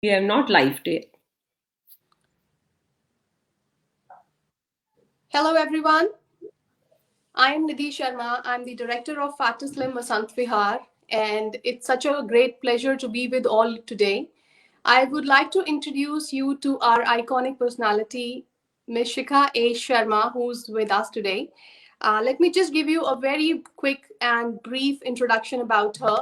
We have not live yet. Hello, everyone. I am Nidhi Sharma. I'm the director of Fat to Slim Vasant Vihar, and it's such a great pleasure to be with all today. I would like to introduce you to our iconic personality, Ms. Shikha A. Sharma, who's with us today. Let me just give you a very quick and brief introduction about her.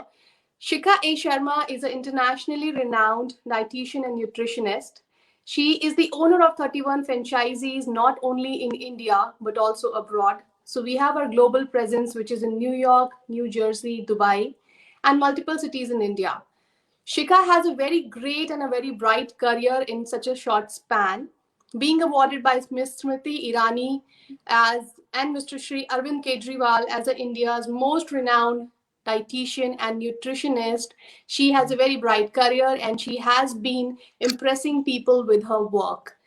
Shikha A. Sharma is an internationally renowned dietitian and nutritionist. She is the owner of 31 franchisees, not only in India, but also abroad. So we have our global presence, which is in New York, New Jersey, Dubai, and multiple cities in India. Shikha has a very great and a very bright career in such a short span, being awarded by Miss Smriti Irani as and Mr. Shri Arvind Kejriwal as India's most renowned dietitian and nutritionist. She has a very bright career and she has been impressing people with her work.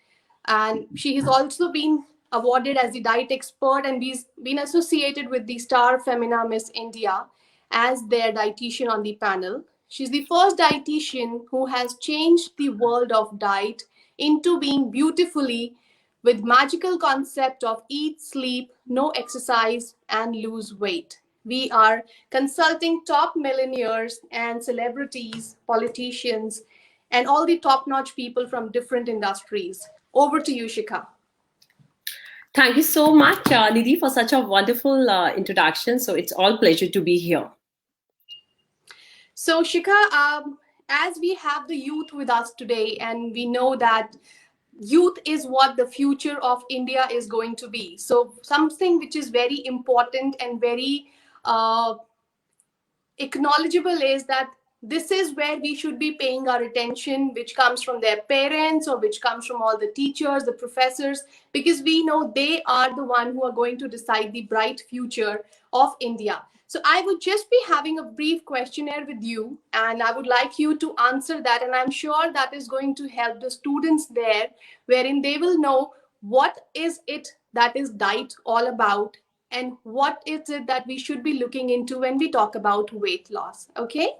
And she has also been awarded as the diet expert and been associated with the Star Femina Miss India as their dietitian on the panel. She's the first dietitian who has changed the world of diet into being beautifully with magical concept of eat, sleep, no exercise, and lose weight. We are consulting top millionaires and celebrities, politicians, and all the top-notch people from different industries. Over to you, Shikha. Thank you so much, Nidhi, for such a wonderful introduction. So it's all pleasure to be here. So, Shikha, as we have the youth with us today, and we know that youth is what the future of India is going to be. So, something which is very important and very uh, acknowledgeable is that this is where we should be paying our attention, which comes from their parents or which comes from all the teachers, the professors, because we know they are the one who are going to decide the bright future of India. So I would just be having a brief questionnaire with you, and I would like you to answer that. And I'm sure that is going to help the students there, wherein they will know what is it that is diet all about and what is it that we should be looking into when we talk about weight loss. Okay.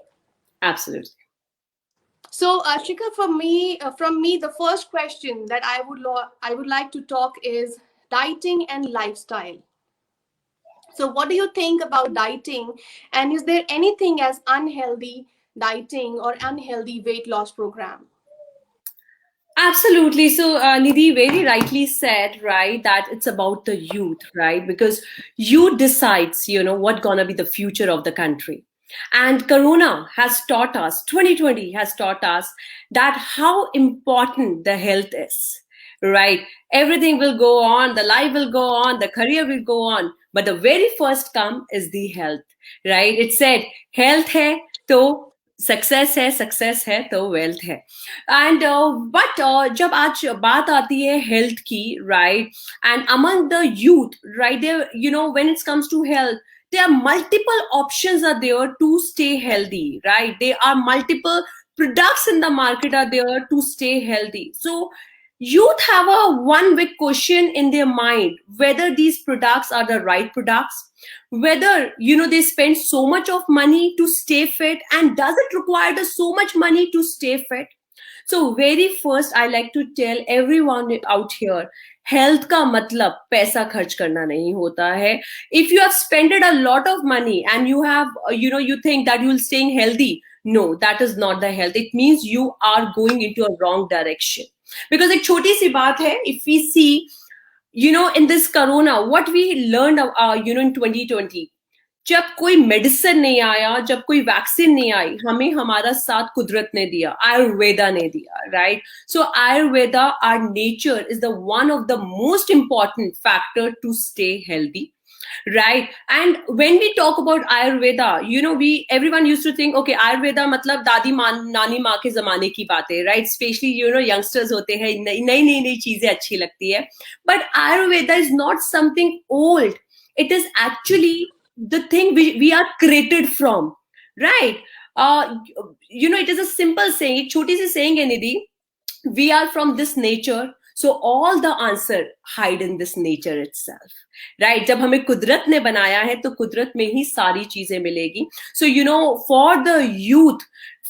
Absolutely. So, Shika, from me, the first question that I would like to talk is dieting and lifestyle. So, what do you think about dieting, and is there anything as unhealthy dieting or unhealthy weight loss program? Absolutely. So, Nidhi very rightly said, right, that it's about the youth, right? Because youth decides, what gonna be the future of the country. And Corona has taught us, 2020 has taught us that how important the health is, right? Everything will go on, the life will go on, the career will go on. But the very first come is the health, right? It said, health hai, to success है तो wealth है and but जब आज बात आती है health की right and among the youth right there when it comes to health there are multiple options are there to stay healthy, right? There are multiple products in the market are there to stay healthy. So youth have a one big question in their mind whether these products are the right products, whether they spend so much of money to stay fit, and does it require so much money to stay fit. So very first I like to tell everyone out here, health का मतलब पैसा खर्च करना नहीं होता है. If you have spent a lot of money and you have you think that you will staying healthy, no, that is not the health. It means you are going into a wrong direction. Because एक छोटी सी बात है, if we see in this corona what we learned in 2020, जब कोई medicine नहीं आया, जब कोई वैक्सीन नहीं आई, हमें हमारा साथ कुदरत ने दिया, आयुर्वेदा ने दिया, right? So Ayurveda, our nature is the one of the most important factor to stay healthy, right? And when we talk about ayurveda, we everyone used to think, okay, ayurveda matlab dadi maan nani maa ke zamane ki baat hai, right? Especially youngsters hote hain, नई चीजें अच्छी लगती है. But ayurveda is not something old. It is actually the thing we are created from, right? It is a simple saying, एक छोटी सी saying है निधि, we are from this nature, so all the answer hide in this nature itself, right? जब हमें कुदरत ने बनाया है तो कुदरत में ही सारी चीजें मिलेगी. So for the youth,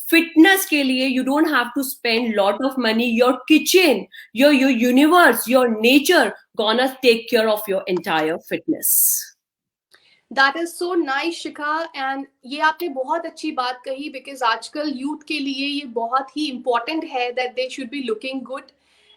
fitness ke liye you don't have to spend lot of money. Your kitchen, your universe, your nature gonna take care of your entire fitness. That is so nice, Shikha. And ये आपने बहुत अच्छी बात कही, because आजकल youth के लिए ये बहुत ही important है that they should be looking good.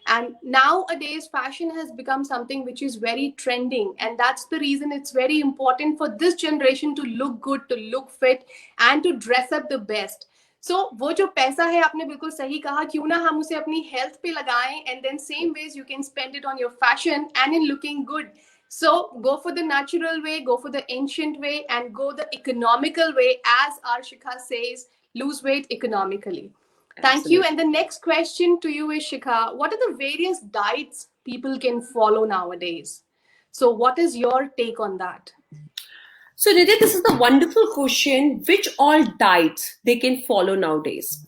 And nowadays, fashion has become something which is very trending. And that's the reason it's very important for this generation to look good, to look fit, and to dress up the best. So वो जो पैसा है, आपने बिल्कुल सही कहा, क्यों ना हम उसे अपनी health पे लगाएं, and then same ways you can spend it on your fashion and in looking good. So go for the natural way, go for the ancient way, and go the economical way, as our Shikha says, lose weight economically. Thank you. And the next question to you is, Shikha, what are the various diets people can follow nowadays? So what is your take on that? So Nidhi, this is the wonderful question, which all diets they can follow nowadays.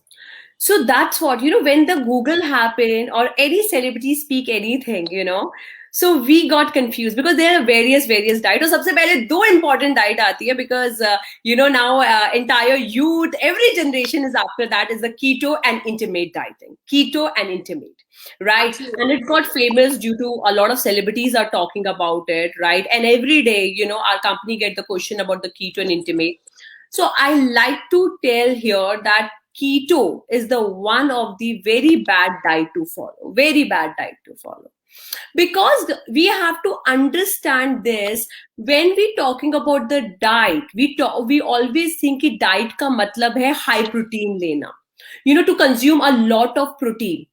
So that's what, when the Google happened or any celebrity speak anything, so we got confused because there are various diets. और सबसे पहले दो important diet आती है, because now entire youth, every generation is after that, is the keto and intermittent dieting. Keto and intermittent, right? Absolutely. And it got famous due to a lot of celebrities are talking about it, right? And every day, our company get the question about the keto and intermittent. So I like to tell here that keto is the one of the very bad diet to follow, very bad diet to follow. Because we have to understand this. When we talking about the diet, we always think कि diet का मतलब है high protein लेना, to consume a lot of protein.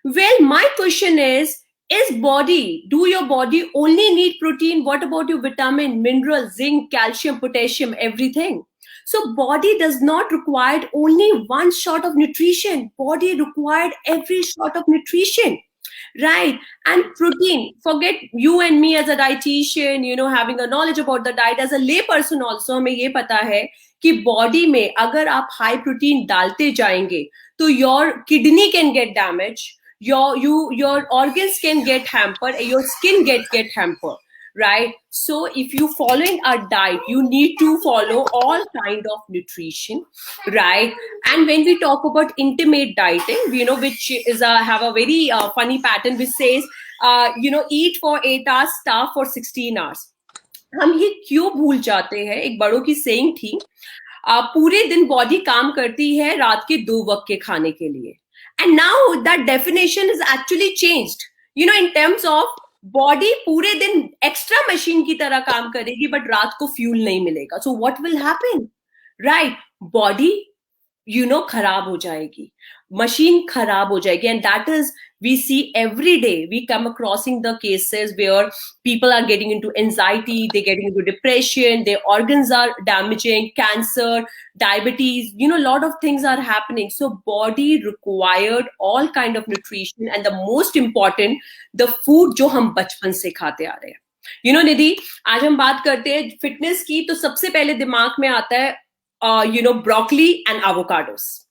Well, my question is do your body only need protein? What about your vitamin, mineral, zinc, calcium, potassium, everything? So body does not require only one shot of nutrition. Body required every shot of nutrition. Right. And protein, forget you and me as a dietitian, having a knowledge about the diet. As a lay person also, हमें ये पता है कि body में अगर आप high protein डालते जाएंगे, तो your kidney can get damaged, your organs can get hampered, your skin get hampered. Right? So if you following a diet, you need to follow all kind of nutrition, right? And when we talk about intermittent dieting, which is have a very funny pattern which says, eat for 8 hours, starve for 16 hours. हम ये क्यों भूल जाते हैं? एक बड़ों की saying थी, पूरे दिन बॉडी काम करती है रात के 2 वक्त के खाने के लिए. And now that definition is actually changed, in terms of body पूरे दिन एक्स्ट्रा मशीन की तरह काम करेगी, बट रात को फ्यूल नहीं मिलेगा. So what will happen, right? Body खराब हो जाएगी, machine खराब हो जाएगी. And that is, we see every day, we come acrossing the cases where people are getting into anxiety, they're getting into depression, their organs are damaging, cancer, diabetes, a lot of things are happening. So body required all kind of nutrition, and the most important, the food जो हम बचपन से खाते आ रहे हैं. निधि, आज हम बात करते हैं फिटनेस की, तो सबसे पहले दिमाग में आता है broccoli and avocados,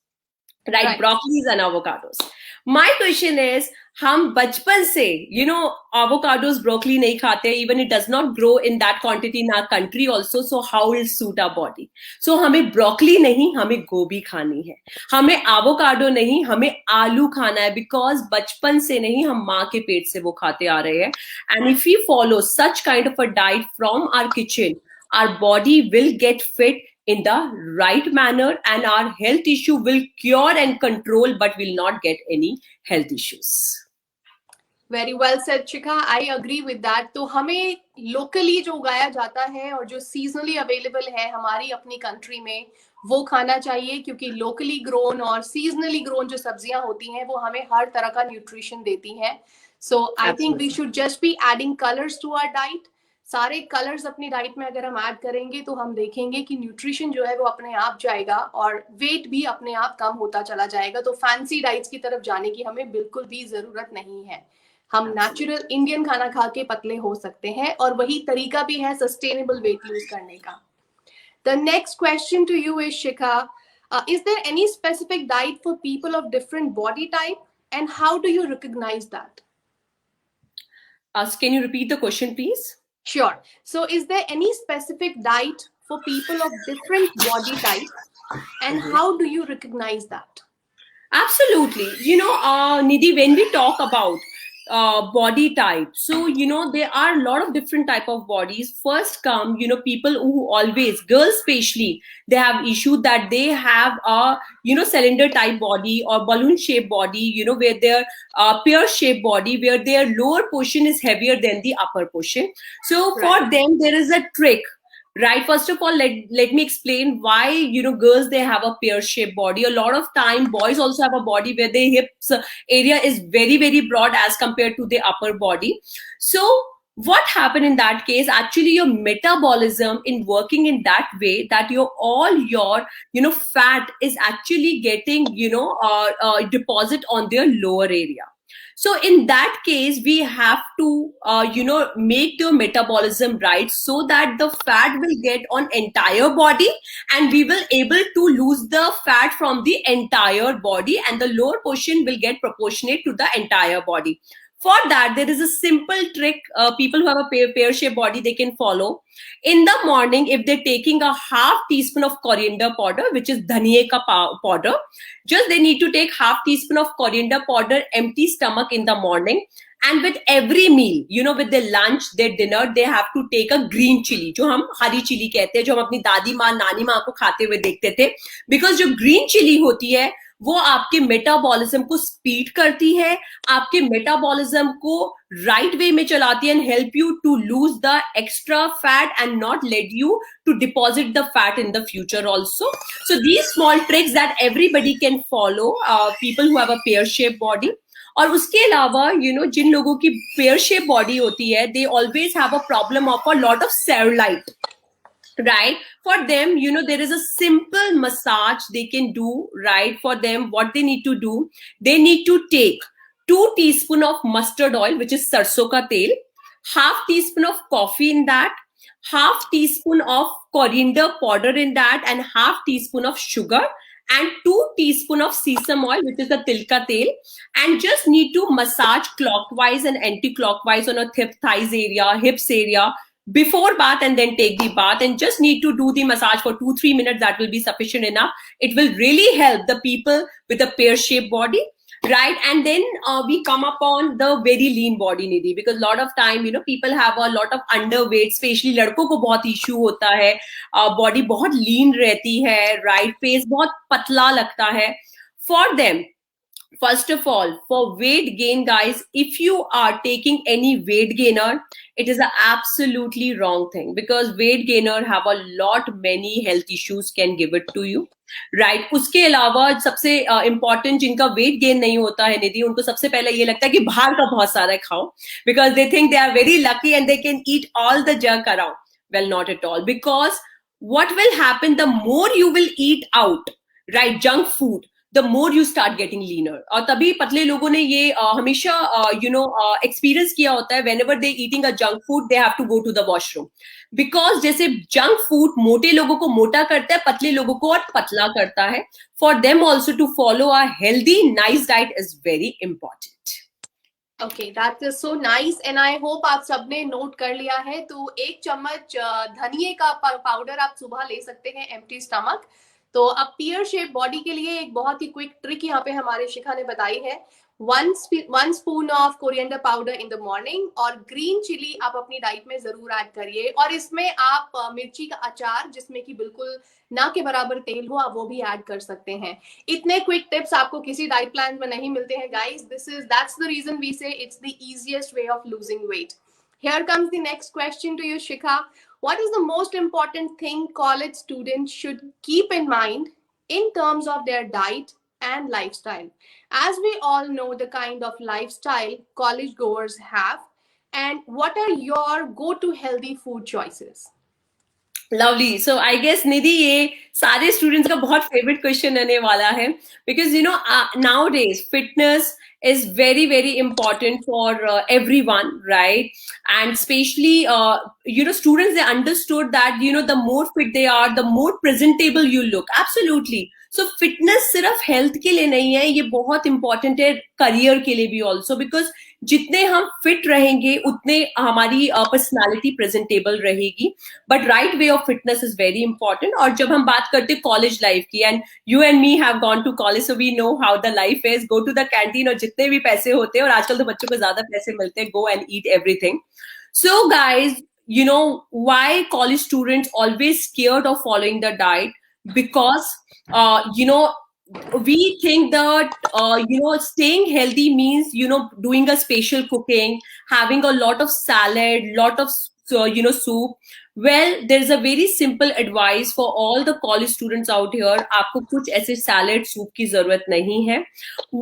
right? Broccolis and avocados. My question is, हम बचपन से avocados, broccoli नहीं खाते, even it does not grow in that quantity in our country also, so how will suit our body? So हमें broccoli नहीं, हमें गोभी खानी है, हमें avocado नहीं, हमें आलू खाना है, because बचपन से नहीं, हम माँ के पेट से वो खाते आ रहे हैं. And if we follow such kind of a diet from our kitchen, our body will get fit in the right manner, and our health issue will cure and control, but will not get any health issues. Very well said, Shikha. I agree with that. तो हमें locally जो उगाया जाता है और जो seasonally available है हमारी अपनी country में, वो खाना चाहिए, क्योंकि locally grown और seasonally grown जो सब्जियां होती हैं वो हमें हर तरह का nutrition देती हैं. So I think we should just be adding colors to our diet. सारे कलर्स अपनी डाइट में अगर हम ऐड करेंगे तो हम देखेंगे कि न्यूट्रिशन जो है वो अपने आप जाएगा और वेट भी अपने आप कम होता चला जाएगा. तो फैंसी डाइट्स की तरफ जाने की हमें बिल्कुल भी जरूरत नहीं है. हम नेचुरल इंडियन खाना खा के पतले हो सकते हैं, और वही तरीका भी है सस्टेनेबल वेट लूज करने का. The next question to you is, Shikha, is there any specific diet for people of different body type, and how do you recognize that? Can you repeat the question, please? Sure. So is there any specific diet for people of different body types, And how do you recognize that? Absolutely. Nidhi, when we talk about body type, so, there are a lot of different type of bodies. First come, people who always, girls especially, they have issue that they have a, cylinder type body or balloon shaped body, where their pear shaped body, where their lower portion is heavier than the upper portion. So for Right. them, there is a trick. Right. First of all, let me explain why, girls, they have a pear shaped body. A lot of time, boys also have a body where their hips area is very, very broad as compared to the upper body. So what happened in that case? Actually, your metabolism in working in that way that all your, fat is actually getting, deposit on their lower area. So in that case, we have to, make the metabolism right so that the fat will get on entire body, and we will able to lose the fat from the entire body, and the lower portion will get proportionate to the entire body. For that, there is a simple trick people who have a pear-shaped body, they can follow. In the morning, if they're taking a half teaspoon of coriander powder, which is dhaniya ka powder, just they need to take half teaspoon of coriander powder, empty stomach in the morning. And with every meal, with their lunch, their dinner, they have to take a green chili, जो हम हरी chilli कहते हैं, जो हम अपनी दादी माँ नानी माँ को खाते हुए देखते थे. बिकॉज जो ग्रीन चिली होती है, वो आपके मेटाबॉलिज्म को स्पीड करती है, आपके मेटाबॉलिज्म को राइट वे में चलाती है, and help you to lose the extra fat and not let you to deposit the fat in the future also. So these small tricks that everybody can follow, people who have a pear shaped body. और उसके अलावा, जिन लोगों की pear shaped body होती है, they always have a problem of a lot of cellulite. Right? For them, there is a simple massage they can do. Right? For them, what they need to do, they need to take 2 teaspoon of mustard oil, which is sarson ka tel, half teaspoon of coffee in that, half teaspoon of coriander powder in that, and half teaspoon of sugar, and 2 teaspoon of sesame oil, which is the til ka tel, and just need to massage clockwise and anti-clockwise on a thighs area, hips area, before bath, and then take the bath, and just need to do the massage for 2-3 minutes. That will be sufficient enough. It will really help the people with a pear shaped body. Right? And then we come upon the very lean body, Nidhi, because a lot of time, people have a lot of underweight, especially लड़कों को बहुत issue होता है, body बहुत lean रहती है, right? Face बहुत पतला लगता है. For them, first of all, for weight gain, guys, if you are taking any weight gainer, it is an absolutely wrong thing, because weight gainer have a lot many health issues can give it to you. Right. उसके अलावा सबसे important, जिनका weight gain नहीं होता है, निधि, उनको सबसे पहले ये लगता है कि बाहर का बहुत सारा खाओ, because they think they are very lucky and they can eat all the junk around. Well, not at all, because what will happen, the more you will eat out, right, junk food, the more you start getting leaner. और तभी पतले लोगों ने ये हमेशा experience किया होता है, whenever they eating a junk food, they have to go to the washroom. Because जैसे junk food मोटे लोगों को मोटा करता है, पतले लोगों को और पतला करता है. For them also to follow a healthy, nice diet is very important. Okay, that is so nice, and I hope आप सबने नोट कर लिया है. तो 1 चम्मच धनिये का पाउडर आप सुबह ले सकते हैं, एम्प्टी स्टमक. तो अब पियर शेप बॉडी के लिए एक बहुत ही क्विक ट्रिक यहाँ पे हमारे शिखा ने बताई है. 1 spoon of coriander powder in the morning, और ग्रीन चिली आप अपनी डाइट में जरूर ऐड करिए. और इसमें आप मिर्ची का अचार, जिसमें कि बिल्कुल ना के बराबर तेल हो, आप वो भी ऐड कर सकते हैं. इतने क्विक टिप्स आपको किसी डाइट प्लान में नहीं मिलते हैं, guys. That's the reason we say it's the easiest way of losing weight. Here comes the next question to you, Shikha. What is the most important thing college students should keep in mind in terms of their diet and lifestyle? As we all know the kind of lifestyle college goers have, and what are your go-to healthy food choices? Lovely. So I guess, Nidhi, ये सारे students का बहुत favorite question रहने वाला है, because nowadays fitness is very, very important for everyone, right? And especially students, they understood that the more fit they are, the more presentable you look. Absolutely. So fitness सिर्फ health के लिए नहीं है, ये बहुत इंपॉर्टेंट है career के लिए भी ऑल्सो, बिकॉज जितने हम फिट रहेंगे उतने हमारी पर्सनालिटी प्रेजेंटेबल रहेगी. But right way of fitness is very important. और जब हम बात करते हैं कॉलेज लाइफ की, and you and me have gone to college, so we know how the life is. Go to the canteen, और जितने भी पैसे होते हैं, और आजकल तो बच्चों को ज्यादा पैसे मिलते हैं, go and eat everything. So guys, you know why college students always scared of following the diet? Because we think that staying healthy means doing a special cooking, having a lot of salad, lot of soup. Well, there's a very simple advice for all the college students out here. आपको कुछ ऐसे salad soup की जरूरत नहीं है.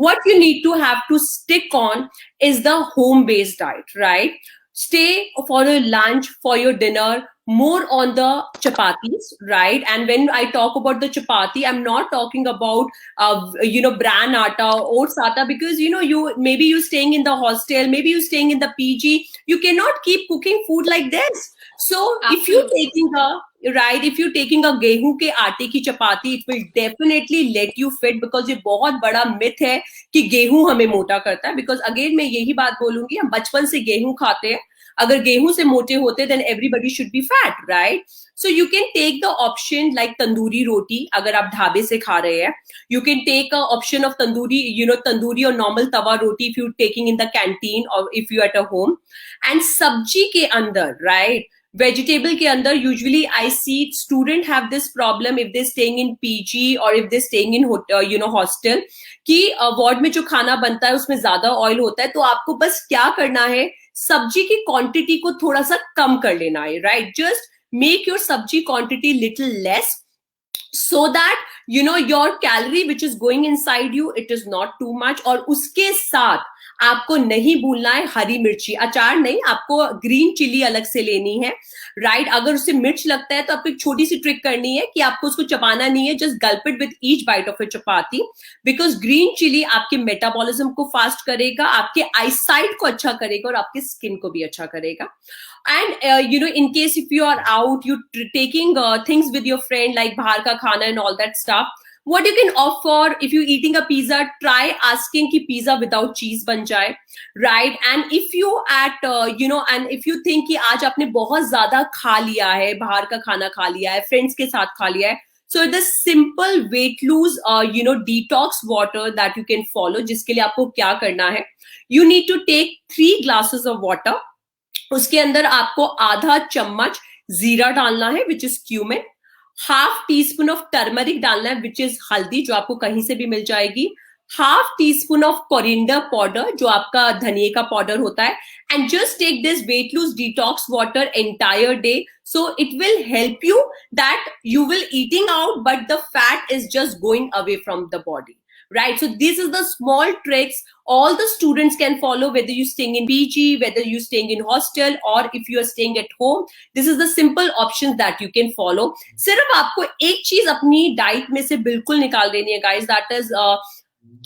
What you need to have to stick on is the home based diet, right? Stay for your lunch, for your dinner, more on the chapatis, right? And when I talk about the chapati, I'm not talking about bran atta, oats atta, because you maybe you staying in the hostel, maybe you staying in the PG, you cannot keep cooking food like this. So if you taking a गेहूं के आटे की चपाती, it will definitely let you fit, because ये बहुत बड़ा myth है कि गेहूं हमें मोटा करता है. बिकॉज अगेन मैं यही बात बोलूंगी, हम बचपन से गेहूं खाते हैं. अगर गेहूं से मोटे होते, then everybody should be fat, right? So you can take the option like tandoori रोटी, अगर आप ढाबे से खा रहे हैं. You can take a option of tandoori और normal Tawa roti if you're taking in the canteen or if you at a home. And सब्जी के अंदर, right? Vegetable के अंदर usually I see student have this problem if they're staying in PG or if they're staying in hostel, कि ward में जो खाना बनता है उसमें ज्यादा ऑयल होता है. तो आपको बस क्या करना है, सब्जी की क्वांटिटी को थोड़ा सा कम कर लेना है, राइट? जस्ट मेक योर सब्जी quantity little less, so that your calorie which is going inside you, it is not too much. और उसके साथ आपको नहीं भूलना है हरी मिर्ची. अचार नहीं, आपको ग्रीन चिली अलग से लेनी है, राइट? अगर उससे मिर्च लगता है तो आपको एक छोटी सी ट्रिक करनी है कि आपको उसको चबाना नहीं है, just gulp it with each bite of a chapati, because green chilli आपके मेटाबॉलिज्म को फास्ट करेगा, आपके आईसाइट को अच्छा करेगा, और आपके स्किन को भी अच्छा करेगा. And in case if you are out, you taking things with your friend like bahar ka khana and all that stuff, what you can opt for, if you're eating a pizza, try asking ki pizza without cheese ban jaye, right? And if you and if you think ki aaj aapne bahut zyada kha liya hai, bahar ka khana kha liya hai, friends ke sath kha liya hai, so the simple weight lose detox water that you can follow, jiske liye aapko kya karna hai, you need to take 3 glasses of water. उसके अंदर आपको आधा चम्मच जीरा डालना है, which is cumin. Half teaspoon of turmeric डालना है, विच इज हल्दी, जो आपको कहीं से भी मिल जाएगी. Half teaspoon of coriander powder, जो आपका धनिया का पाउडर होता है. And just take this weight lose detox water entire day, so it will help you that you will eating out but the fat is just going away from the body, right? So this is the small tricks all the students can follow, whether you staying in PG, whether you staying in hostel, or if you are staying at home. This is the simple options that you can follow. सिर्फ आपको एक चीज अपनी diet में से बिल्कुल निकाल देनी है guys, that is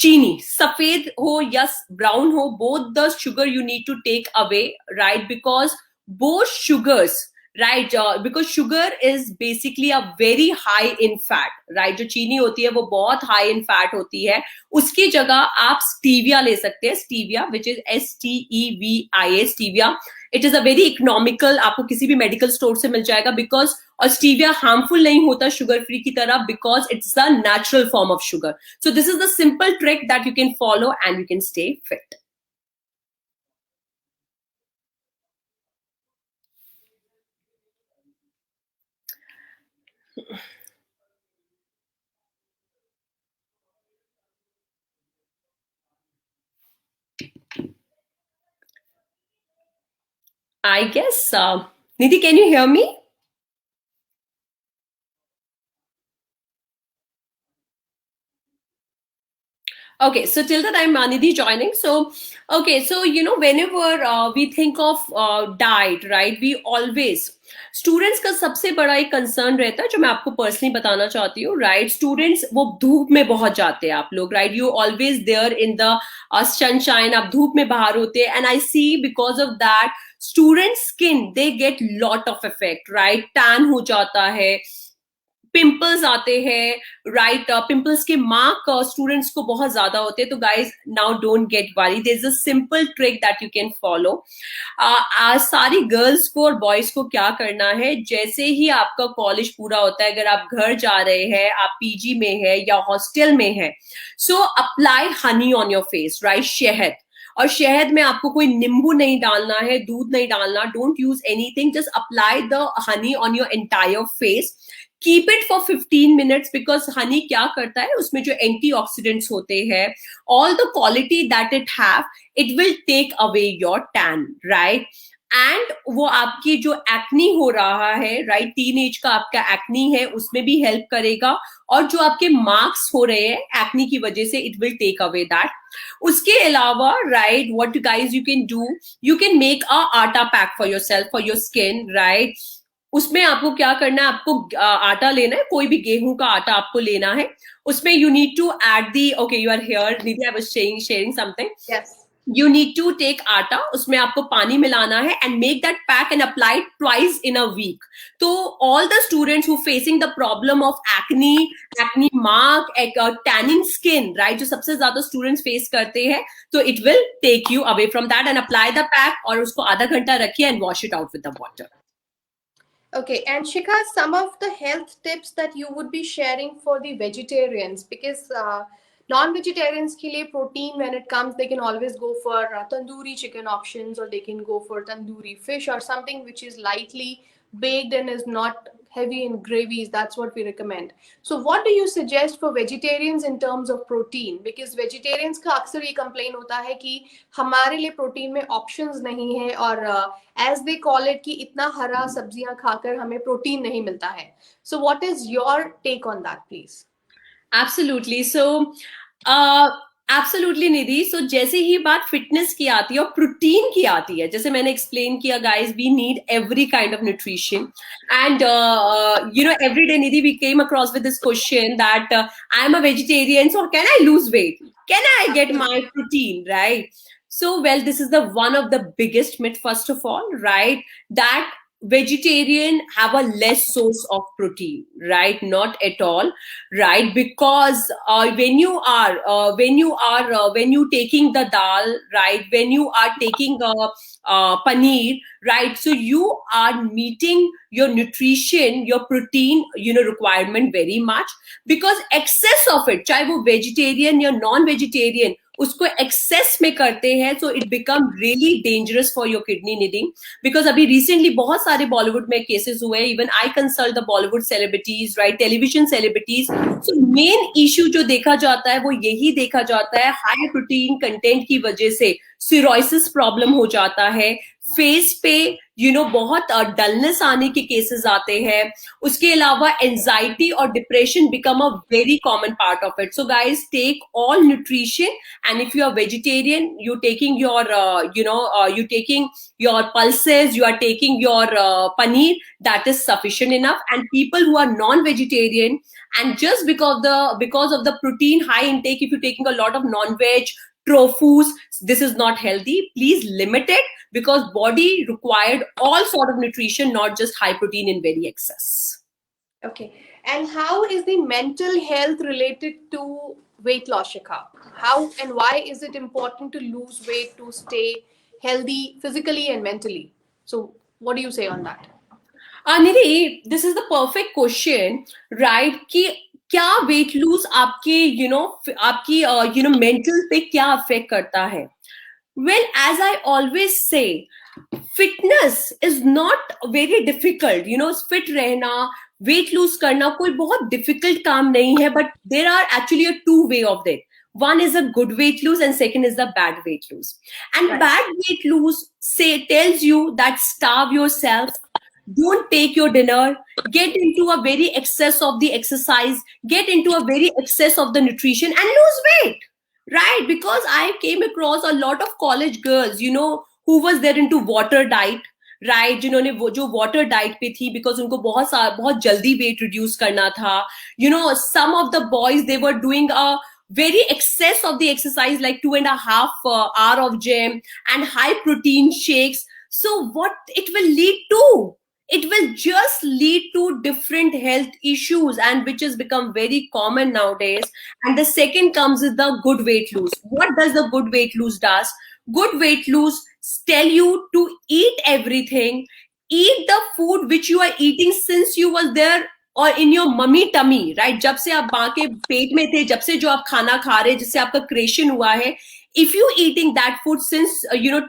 चीनी. सफेद हो या ब्राउन हो, both the sugar you need to take away, right? Because both sugars, right, because sugar is basically a very high in fat, right? जो चीनी होती है वो बहुत high in fat होती है. उसकी जगह आप स्टीविया ले सकते हैं, stevia which is STEVIA, stevia. It is a very economical, आपको किसी भी मेडिकल स्टोर से मिल जाएगा, बिकॉज और स्टीविया हार्मफुल नहीं होता शुगर फ्री की तरह, because it's a natural form of sugar. So this is the simple trick that you can follow and you can stay fit. I guess, Nidhi, can you hear me? Okay, so till the time Nidhi joining, so okay, so whenever we think of diet, right, we always students का सबसे बड़ा एक concern रहता है, जो मैं आपको personally बताना चाहती हूँ, राइट? स्टूडेंट्स वो धूप में बहुत जाते हैं, आप लोग, right? You always there in the sunshine, आप धूप में बाहर होते हैं, and I see because of that student skin they get lot of effect, right? Tan हो जाता है, पिंपल्स आते हैं, राइट? पिंपल्स के मार्क स्टूडेंट्स को बहुत ज्यादा होते हैं. तो guys, now don't get worry, there is a simple trick that you can follow. आज सारी गर्ल्स को और बॉयज को क्या करना है, जैसे ही आपका कॉलेज पूरा होता है, अगर आप घर जा रहे हैं, आप पीजी में है या हॉस्टल में है, so apply Honey on your face, right? शहद. और शहद में आपको कोई नींबू नहीं डालना है, दूध नहीं डालना. Don't use anything, just apply the honey on your entire face. Keep it for 15 minutes, because honey क्या करता है, उसमें जो एंटीऑक्सीडेंट्स होते हैं, all the quality that it have, it will take away your tan, right? And वो आपकी जो एक्नी हो रहा है, राइट, टीन एज का आपका एक्नी है, उसमें भी हेल्प करेगा. और जो आपके मार्क्स हो रहे हैं एक्नी की वजह से, it will take away that. उसके अलावा, right, what guys you can do, you can make a atta pack for yourself, for your skin, right? उसमें आपको क्या करना है, आपको आटा लेना है, कोई भी गेहूं का आटा आपको लेना है. उसमें you need to add the, okay you are here Nidhi, I was sharing something. Yes. You need to take आटा, उसमें आपको पानी मिलाना है, and make that pack and apply it twice in a week. तो all the students who facing the problem of acne mark, tanning skin, right, जो सबसे ज्यादा students face करते हैं, तो it will take you away from that. And apply the pack और उसको आधा घंटा रखिए and wash it out with the water. Okay, and Shikha, some of the health tips that you would be sharing for the vegetarians, because non-vegetarians ke liye protein, when it comes, they can always go for tandoori chicken options, or they can go for tandoori fish, or something which is lightly baked and is not heavy in gravies. That's what we recommend. So what do you suggest for vegetarians in terms of protein? Because vegetarians का अक्सर ये complain होता है कि हमारे लिए protein में options नहीं है, और as they call it कि इतना हरा सब्जियां खाकर हमें प्रोटीन नहीं मिलता है. So what is your take on that, please? Absolutely. So, absolutely Nidhi. So जैसे ही बात फिटनेस की आती है और प्रोटीन की आती है, जैसे मैंने एक्सप्लेन किया, guys, we need every kind of nutrition. And you know, every day Nidhi we came across with this question that I am a vegetarian, so can I lose weight, can I get my protein, right? So, well, this is the one of the biggest myth, first of all, right? That vegetarian have a less source of protein, right? Not at all, right? Because when you taking the dal, right, when you are taking paneer, right, so you are meeting your nutrition, your protein, you know, requirement very much. Because excess of it, चाहे वो vegetarian या non-vegetarian, उसको access में करते हैं, so it become really dangerous for your kidney, Nidhi. Because अभी recently बहुत सारे बॉलीवुड में केसेस हुए, even I consult the Bollywood celebrities, right, television celebrities. So main issue जो देखा जाता है वो यही देखा जाता है, हाई प्रोटीन कंटेंट की वजह से सिरोसिस प्रॉब्लम हो जाता है, फेस पे यू नो बहुत डलनेस आने के केसेस आते हैं. उसके अलावा एंजाइटी और depression become a very common part of it. So guys, take all nutrition, and if you are vegetarian, you're taking your you're taking your pulses, you are taking your paneer, that is sufficient enough. And people who are non-vegetarian, and just because of the protein high intake, if you're taking a lot of non-veg tofus, this is not healthy. Please limit it, because body required all sort of nutrition, not just high protein in very excess. Okay, and how is the mental health related to weight loss, Shikha? How and why is it important to lose weight to stay healthy physically and mentally? So what do you say on that? Nidhi, this is the perfect question, right? कि क्या weight lose आपके आपकी mental पे क्या affect करता है? Well, as I always say, fitness is not very difficult. Fit रहना, weight lose करना कोई बहुत डिफिकल्ट काम नहीं है. But there are actually a two way of that. One is a good weight lose and second is the bad weight lose. And right. Bad weight lose tells you that starve yourself, don't take your dinner, get into a very excess of the exercise, get into a very excess of the nutrition and lose weight, right? Because I came across a lot of college girls, who was there into water diet, right, जिन्होंने वो जो water diet पे थी, because उनको बहुत जल्दी wait reduce करना था. Some of the boys, they were doing a very excess of the exercise, like 2.5 hour of gym and high protein shakes. So what it will lead to, it will just lead to different health issues, and which has become very common nowadays. And the second comes is the good weight lose. What does the good weight lose does? Good weight lose tell you to eat everything, eat the food which you are eating since you was there और in your mummy tummy, right, जब से आप माँ के पेट में थे, जब से जो आप खाना खा रहे हैं, जिससे आपका क्रिएशन हुआ है, if you eating that food since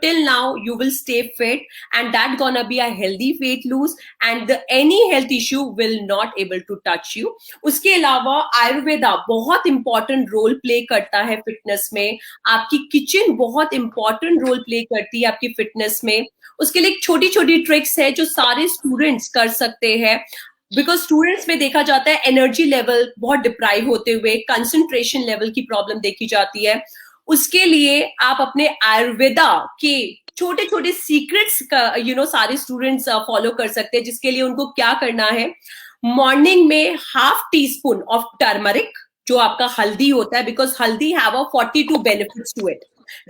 till now, you will stay fit, and that gonna be a healthy weight lose, and any health issue will not able to touch you. उसके अलावा आयुर्वेदा बहुत important role play करता है fitness में. आपकी kitchen बहुत important role play करती है आपकी फिटनेस में. उसके लिए छोटी छोटी ट्रिक्स है जो सारे स्टूडेंट्स कर सकते हैं, बिकॉज स्टूडेंट्स में देखा जाता है एनर्जी लेवल बहुत डिप्राइव होते हुए कंसंट्रेशन लेवल की प्रॉब्लम देखी जाती है. उसके लिए आप अपने आयुर्वेदा के छोटे छोटे सीक्रेट्स का सारे स्टूडेंट्स फॉलो कर सकते हैं, जिसके लिए उनको क्या करना है, मॉर्निंग में ½ टीस्पून ऑफ टर्मरिक, जो आपका हल्दी होता है, because haldi have a 42 benefits to it,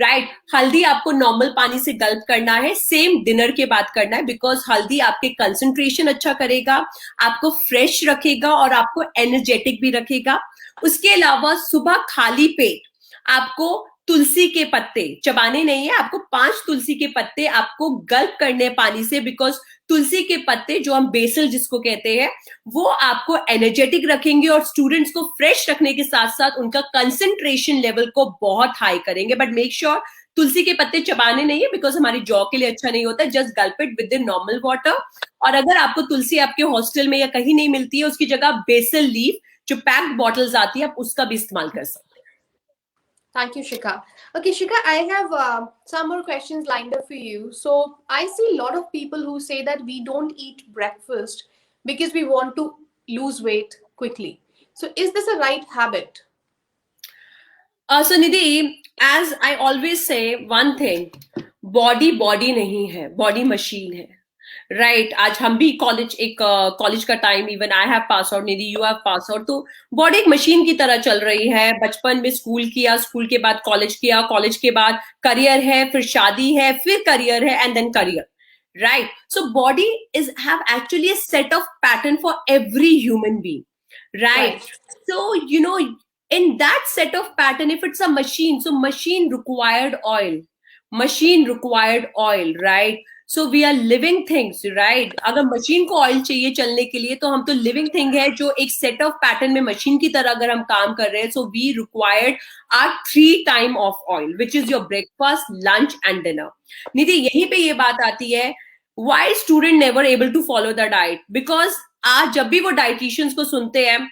right. हल्दी आपको नॉर्मल पानी से गल्प करना है, सेम डिनर के बाद करना है, बिकॉज हल्दी आपके कंसंट्रेशन अच्छा करेगा, आपको फ्रेश रखेगा और आपको एनर्जेटिक भी रखेगा. उसके अलावा सुबह खाली पेट आपको तुलसी के पत्ते चबाने नहीं है, आपको 5 तुलसी के पत्ते आपको गल्प करने पानी से, बिकॉज तुलसी के पत्ते जो हम बेसल जिसको कहते हैं, वो आपको एनर्जेटिक रखेंगे और स्टूडेंट्स को फ्रेश रखने के साथ साथ उनका कंसंट्रेशन लेवल को बहुत हाई करेंगे. बट मेक श्योर तुलसी के पत्ते चबाने नहीं है, बिकॉज हमारी जॉ के लिए अच्छा नहीं होता. Just gulp it with in normal water. और अगर आपको तुलसी आपके हॉस्टल में या कहीं नहीं मिलती है, उसकी जगह बेसल लीफ जो पैक्ड बॉटल्स आती है, आप उसका भी इस्तेमाल कर सकते हैं. Thank you, Shikha. Okay, Shikha, I have some more questions lined up for you. So I see a lot of people who say that we don't eat breakfast because we want to lose weight quickly. So is this a right habit? So Nidhi, as I always say one thing, body नहीं है, body machine है. Right. आज हम भी college का time, even I have pass out, Nidhi you have pass out, तो body एक machine की तरह चल रही है. बचपन में स्कूल किया, स्कूल के बाद कॉलेज किया, कॉलेज के बाद करियर है, फिर शादी है, फिर करियर है, and then career, right. So body is have actually a set of pattern for every human being, right. So in that set of pattern, if it's a machine, so machine required oil, right? So we are living things, right? अगर machine को oil चाहिए चलने के लिए, तो हम तो living thing है जो एक सेट ऑफ पैटर्न में मशीन की तरह अगर हम काम कर रहे हैं. So we required are 3 time of oil, which is your breakfast, lunch and dinner. Nidhi, यहीं पे ये बात आती है, why student never able to follow the diet? Because आज जब भी वो डाइटिशियंस को सुनते हैं,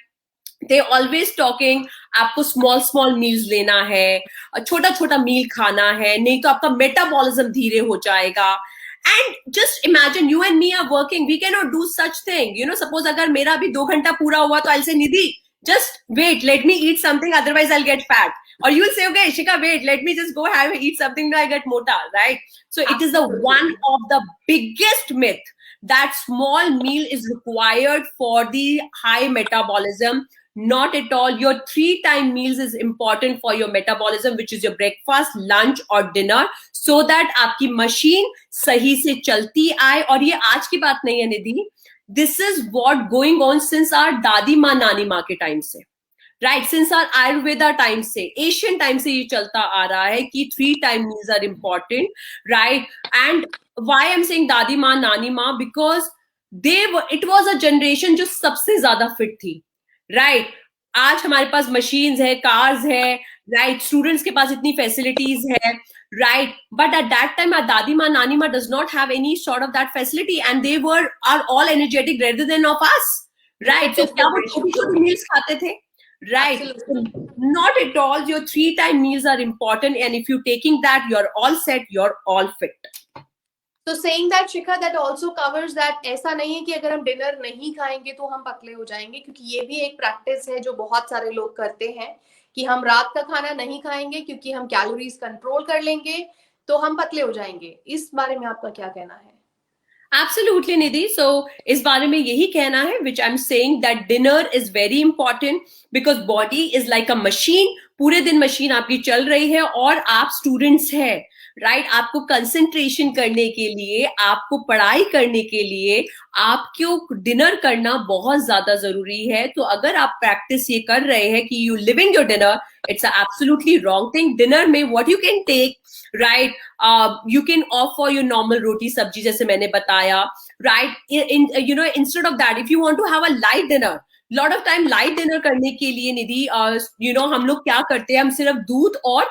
they always talking आपको स्मॉल मील्स लेना है, छोटा छोटा मील खाना है, नहीं तो आपका मेटाबॉलिज्म धीरे हो जाएगा. And just imagine, you and me are working, we cannot do such thing. Suppose अगर मेरा भी 2 घंटा पूरा हुआ, तो I'll say, Nidhi, just wait, let me eat something, otherwise I'll get fat. Or you will say, okay, Shikha, wait, let me just go eat something, then I get mota, right? So it is the one of the biggest myth that small meal is required for the high metabolism. Not at all. Your 3 time meals is important for your metabolism, which is your breakfast, lunch or dinner, so that आपकी machine सही से चलती आए. और ये आज की बात नहीं है निधि, this is what going on since our दादी माँ नानी माँ के टाइम से, right? Since our Ayurveda time से, Asian time से ये चलता आ रहा है कि 3 time meals are important, right? And why I'm saying दादी माँ नानी माँ, because it was a generation जो सबसे ज्यादा फिट थी, राइट. आज हमारे पास मशीन्स है, कार्स है, राइट, स्टूडेंट्स के पास इतनी फैसिलिटीज है, right. But at that time our dadi maa nani maa does not have any sort of that facility, and they were are all energetic rather than of us, right. तो क्या वो छोटी छोटी मील्स खाते थे, right? Not at all. Your 3 time meals are important, and if you're taking that, you're all set, you're all fit. So saying that, Shikha, that also covers that ऐसा नहीं है कि अगर हम डिनर नहीं खाएंगे तो हम पतले हो जाएंगे, क्योंकि ये भी एक प्रैक्टिस है जो बहुत सारे लोग करते हैं कि हम रात का खाना नहीं खाएंगे क्योंकि हम कैलोरीज कंट्रोल कर लेंगे तो हम पतले हो जाएंगे. इस बारे में आपका क्या कहना है? Absolutely, Nidhi. So इस बारे में यही कहना है, which I'm saying that dinner is very important because body is like a machine. पूरे दिन मशीन आपकी चल रही है और आप स्टूडेंट्स हैं, राइट? आपको कंसंट्रेशन करने के लिए, आपको पढ़ाई करने के लिए, आपको डिनर करना बहुत ज्यादा जरूरी है। तो अगर आप प्रैक्टिस ये कर रहे हैं कि you living your dinner, it's absolutely wrong thing. Dinner में what you can take, right, you can opt for your normal roti sabji जैसे मैंने बताया, right? Instead of that, if you want to have a light dinner, lot of time light dinner करने के लिए निधि, हम लोग क्या करते हैं, हम सिर्फ दूध और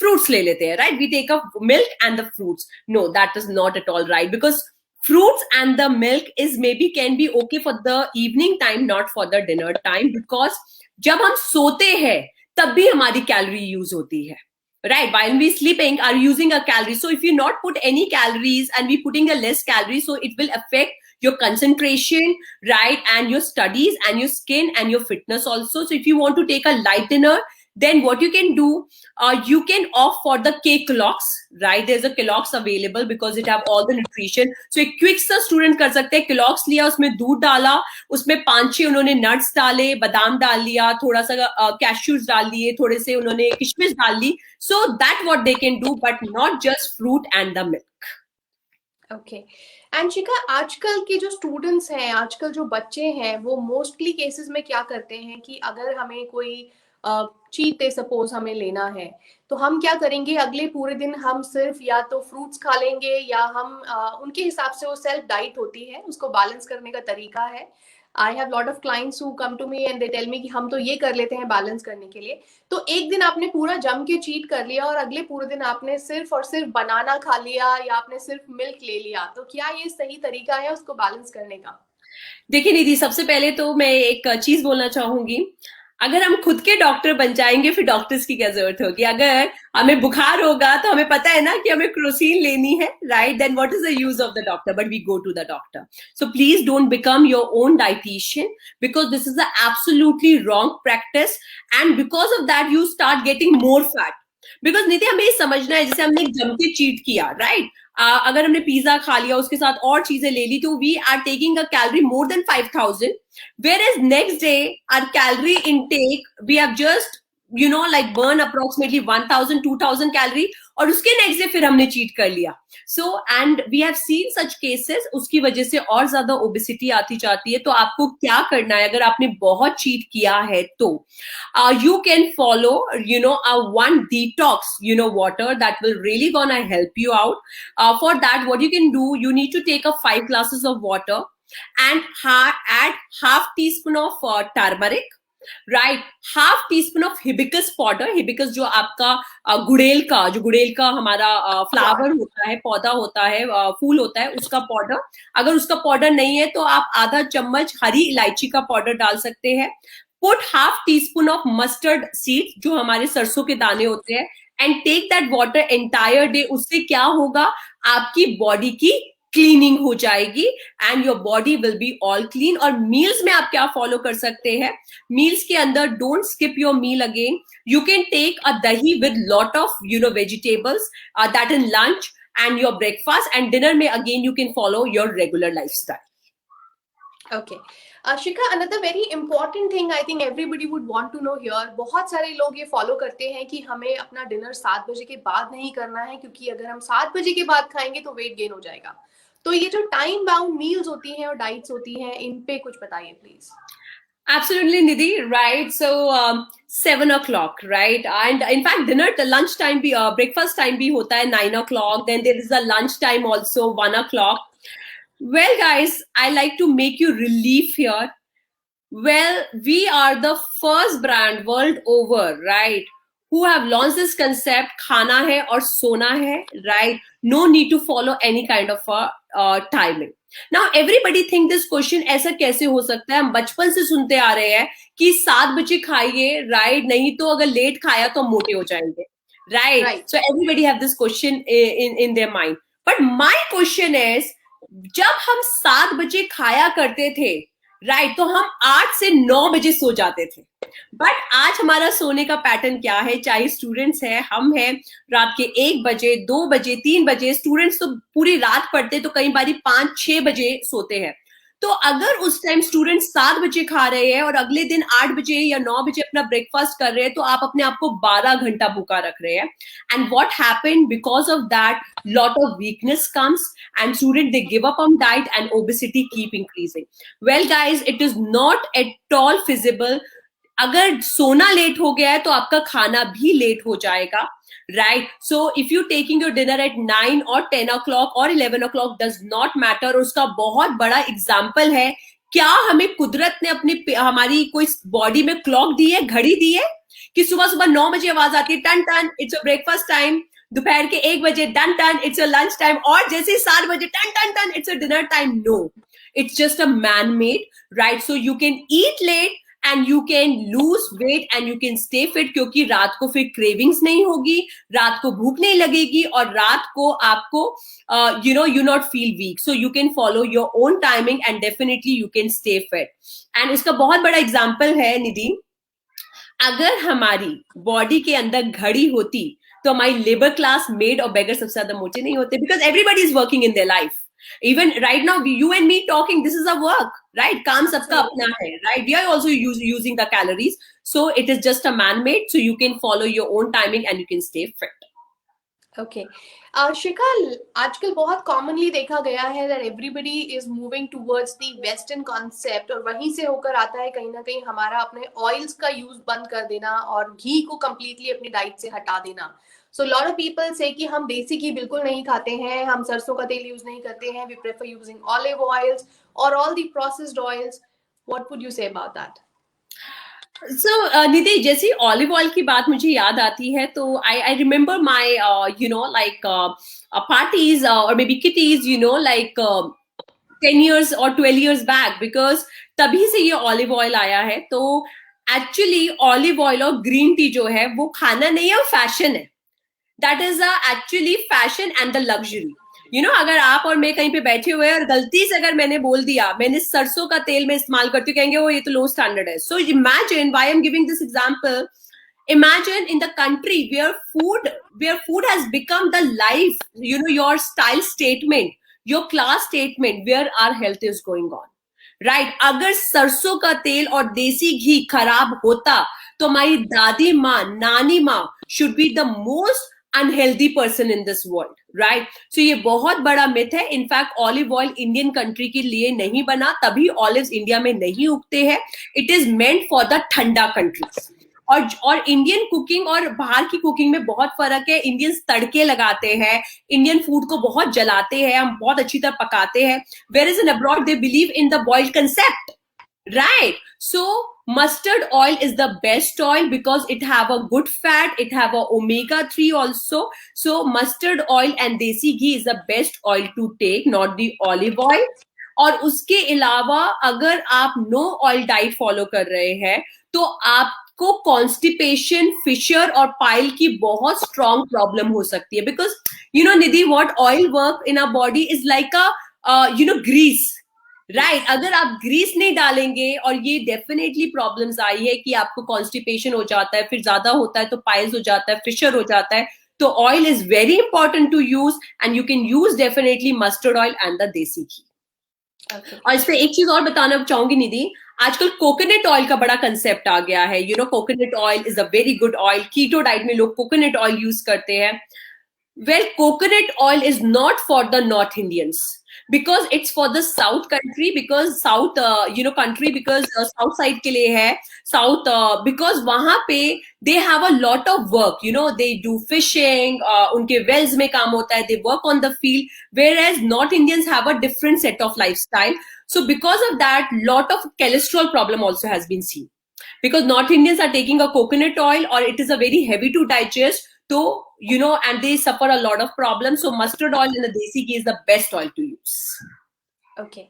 fruits ले लेते हैं, right? We take a milk and the fruits. No, that is not at all right, because fruits and the milk is maybe can be okay for the evening time, not for the dinner time, because जब हम सोते हैं तब भी हमारी calorie use होती है, right? While we sleeping are using a calorie. So if you not put any calories and we putting a less calories, so it will affect your concentration, right? And your studies and your skin and your fitness also. So if you want to take a light dinner, then what you can do, you can opt for the K-Clox, right? There's a Kellogg's available because it have all the nutrition. So एक quick सा student कर सकते हैं, Kellogg's लिया, उसमें दूध डाला, उसमें 5-6 उन्होंने nuts डाले, बादाम डाल लिया, थोड़ा सा cashews डाल लिए, थोड़े से उन्होंने किशमिश डाल ली. So that what they can do, but not just fruit and the milk. Okay. And Shikha, आजकल के जो स्टूडेंट्स हैं, आजकल जो बच्चे हैं, वो मोस्टली केसेस में क्या करते हैं कि अगर हमें कोई चीट डे सपोज हमें लेना है, तो हम क्या करेंगे, अगले पूरे दिन हम सिर्फ या तो फ्रूट्स खा लेंगे, या हम उनके हिसाब से वो सेल्फ डाइट होती है, उसको बैलेंस करने का तरीका है. I have lot of clients who come to me and they tell me कि हम तो ये कर लेते हैं बैलेंस करने के लिए. तो एक दिन आपने पूरा जम के चीट कर लिया और अगले पूरे दिन आपने सिर्फ और सिर्फ बनाना खा लिया या आपने सिर्फ मिल्क ले लिया, तो क्या ये सही तरीका है उसको बैलेंस करने का? देखिए निधि, सबसे पहले तो मैं एक चीज बोलना चाहूंगी, अगर हम खुद के डॉक्टर बन जाएंगे फिर डॉक्टर्स की क्या जरूरत होगी? अगर हमें बुखार होगा तो हमें पता है ना कि हमें क्रोसिन लेनी है, right? Then what is the use of the doctor? But we go to the doctor. So please don't become your own dietitian, because this is a absolutely wrong practice, and because of that you start getting more fat. Because Nidhi, हमें ये समझना है, जैसे हमने जम के cheat किया, right? अगर हमने पिज्जा खा लिया, उसके साथ और चीजें ले ली, तो we are taking a calorie more than 5000, whereas next day our calorie intake we have just like burn approximately 1000 2000 calorie, और उसके नेक्स्ट डे फिर हमने चीट कर लिया. So and we have seen such cases, उसकी वजह से और ज्यादा ओबेसिटी आती जाती है. तो आपको क्या करना है, अगर आपने बहुत चीट किया है तो you can follow a one detox water that will really gonna help you out. For that, what you can do, you need to take a 5 glasses of water and add half teaspoon of turmeric, right, half teaspoon of hibiscus powder. Hibiscus जो आपका गुड़ेल का हमारा flower होता है, पौधा होता है, फूल होता है, उसका पाउडर. अगर उसका पाउडर नहीं है तो आप आधा चम्मच हरी इलायची का पाउडर डाल सकते हैं. Put half teaspoon of mustard seed, जो हमारे सरसों के दाने होते हैं, and take that water entire day. उससे क्या होगा, आपकी बॉडी की क्लीनिंग हो जाएगी and your body will be all clean. और मील्स में आप क्या फॉलो कर सकते हैं, मील्स के अंदर don't skip your meal again. You can take a dahi with lot of vegetables, that in lunch and your breakfast, and dinner में again you can follow your regular lifestyle. Okay. Shikha, another very important thing I think everybody would want to know here, बहुत सारे लोग ये follow करते हैं कि हमें अपना डिनर 7 बजे के बाद नहीं करना है, क्योंकि अगर हम 7 बजे के बाद खाएंगे तो वेट गेन हो जाएगा. तो ये जो टाइम बाउंड मील्स होती हैं और डाइट्स होती हैं, इन पे कुछ बताइए please. Absolutely, Nidhi, right? So 7 o'clock, right? And in fact, dinner, the lunch time, breakfast time bhi hota hai 9 o'clock. Then there is a lunch time also 1 o'clock. Well, guys, I like to make you relief here. Well, we are the first brand world over, right, who have launched this concept, khana hai aur sona hai, right? No need to follow any kind of a timing. Now everybody think this question, ऐसा कैसे हो सकता है? हम बचपन से सुनते आ रहे हैं कि 7 बजे खाइए, राइट? नहीं तो अगर लेट खाया तो मोटे हो जाएंगे, right? So everybody have this question in their mind. But my question is, जब हम 7 बजे खाया करते थे, राइट, तो हम 8 से 9 बजे सो जाते थे. बट आज हमारा सोने का पैटर्न क्या है? चाहे स्टूडेंट्स हैं, हम हैं, रात के 1 बजे, 2 बजे, 3 बजे, स्टूडेंट्स तो पूरी रात पढ़ते तो कई बारी 5-6 बजे सोते हैं. तो अगर उस टाइम स्टूडेंट 7 बजे खा रहे हैं और अगले दिन 8 बजे या 9 बजे अपना ब्रेकफास्ट कर रहे हैं, तो आप अपने आप को 12 घंटा भूखा रख रहे हैं. And what happened because of that, lot of weakness comes and student they give up on diet and obesity keep increasing. Well guys, it is not at all feasible. अगर सोना लेट हो गया है तो आपका खाना भी लेट हो जाएगा, right? So if you taking your dinner at 9 or 10 o'clock or 11 o'clock does not matter. उसका बहुत बड़ा एग्जाम्पल है. क्या हमें कुदरत ने अपनी हमारी कोई बॉडी में क्लॉक दी है, घड़ी दी है कि सुबह सुबह 9 बजे आवाज आती है, टन टन इट्स अ ब्रेकफास्ट टाइम, दोपहर के 1 बजे टन टन इट्स अ लंच टाइम, और जैसे ही 7 बजे टन टन टन it's a dinner time? No, it's just a man-made, right? So you can eat late and you can lose weight and you can stay fit, क्योंकि रात को फिर cravings नहीं होगी, रात को भूख नहीं लगेगी, और रात को आपको you not feel weak. So you can follow your own timing and definitely you can stay fit. And इसका बहुत बड़ा example है निधि, अगर हमारी बॉडी के अंदर घड़ी होती तो हमारी लेबर क्लास, मेड और बेगर सबसे ज्यादा मोटे नहीं होते, because everybody is working in their life. Even right now, you and me talking, this is a work, right? काम सबका अपना है, right? We are also using the calories. So it is just a man-made. So you can follow your own timing and you can stay fit. Okay. Shikha, आजकल बहुत commonly देखा गया है that everybody is moving towards the western concept, और वहीं से होकर आता है कहीं ना कहीं हमारा अपने oils का use बंद कर देना और घी को completely अपनी diet से हटा देना. So a lot of people say कि हम देसी घी बिल्कुल नहीं खाते हैं, हम सरसों का तेल यूज नहीं करते हैं, we prefer using olive oils or all the processed oils. What would you say about that? So निधि, जैसे ऑलिव ऑयल की बात मुझे याद आती है, तो I remember my like parties or maybe kitties, like 10 years or 12 years back, because तभी से ये ऑलिव ऑयल आया है. तो एक्चुअली ऑलिव ऑयल और ग्रीन टी जो है वो खाना नहीं है, वो फैशन है. That is actually fashion and the luxury. अगर आप और मैं कहीं पे बैठे हुए हैं और गलती से अगर मैंने बोल दिया मैंने सरसों का तेल में इस्तेमाल करती हूँ, कहेंगे वो ये तो लो स्टैंडर्ड है. So imagine why I am giving this example. Imagine in the country where food has become the life, your style statement, your class statement, where our health is going on, right? अगर सरसों का तेल और देसी घी खराब होता तो हमारी दादी माँ, नानी माँ should be the most unhealthy person in this world, right? So ये बहुत बड़ा मिथ है. In fact olive oil Indian country के लिए नहीं बना, तभी ऑलिव्स इंडिया में नहीं उगते हैं. It is meant for the ठंडा कंट्रीज. और इंडियन कुकिंग और बाहर की कुकिंग में बहुत फर्क है. इंडियंस तड़के लगाते हैं, इंडियन फूड को बहुत जलाते हैं, हम बहुत अच्छी तरह पकाते हैं. Whereas in abroad they believe in the boiled concept, right? So mustard oil is the best oil because it have a good fat, it have a omega-3 also. So mustard oil and desi ghee is the best oil to take, not the olive oil. और उसके अलावा अगर आप no oil diet follow कर रहे हैं तो आपको कॉन्स्टिपेशन, फिशर और पाइल की बहुत स्ट्रॉन्ग प्रॉब्लम हो सकती है. Because Nidhi, what oil work in our body is like a grease, right? अगर आप ग्रीस नहीं डालेंगे, और ये डेफिनेटली प्रॉब्लम्स आई है कि आपको कॉन्स्टिपेशन हो जाता है, फिर ज्यादा होता है तो पाइल्स हो जाता है, फिशर हो जाता है. तो oil is very important to use and you can use definitely mustard oil and the desi ghee. और इस पे एक चीज और बताना चाहूंगी निधि, आजकल कोकोनट ऑयल का बड़ा कंसेप्ट आ गया है. Coconut oil is a very good oil. Keto diet में लोग कोकोनट ऑयल यूज करते हैं. Well, coconut oil is not for the North Indians, because it's for the South country, because South, country, because South side के लिए है. South, because वहाँ पे they have a lot of work, they do fishing, उनके wells में काम होता है, they work on the field, whereas North Indians have a different set of lifestyle. So because of that, lot of cholesterol problem also has been seen, because North Indians are taking a coconut oil, or it is a very heavy to digest. So, and they suffer a lot of problems. So mustard oil and the desi ghee is the best oil to use. Okay.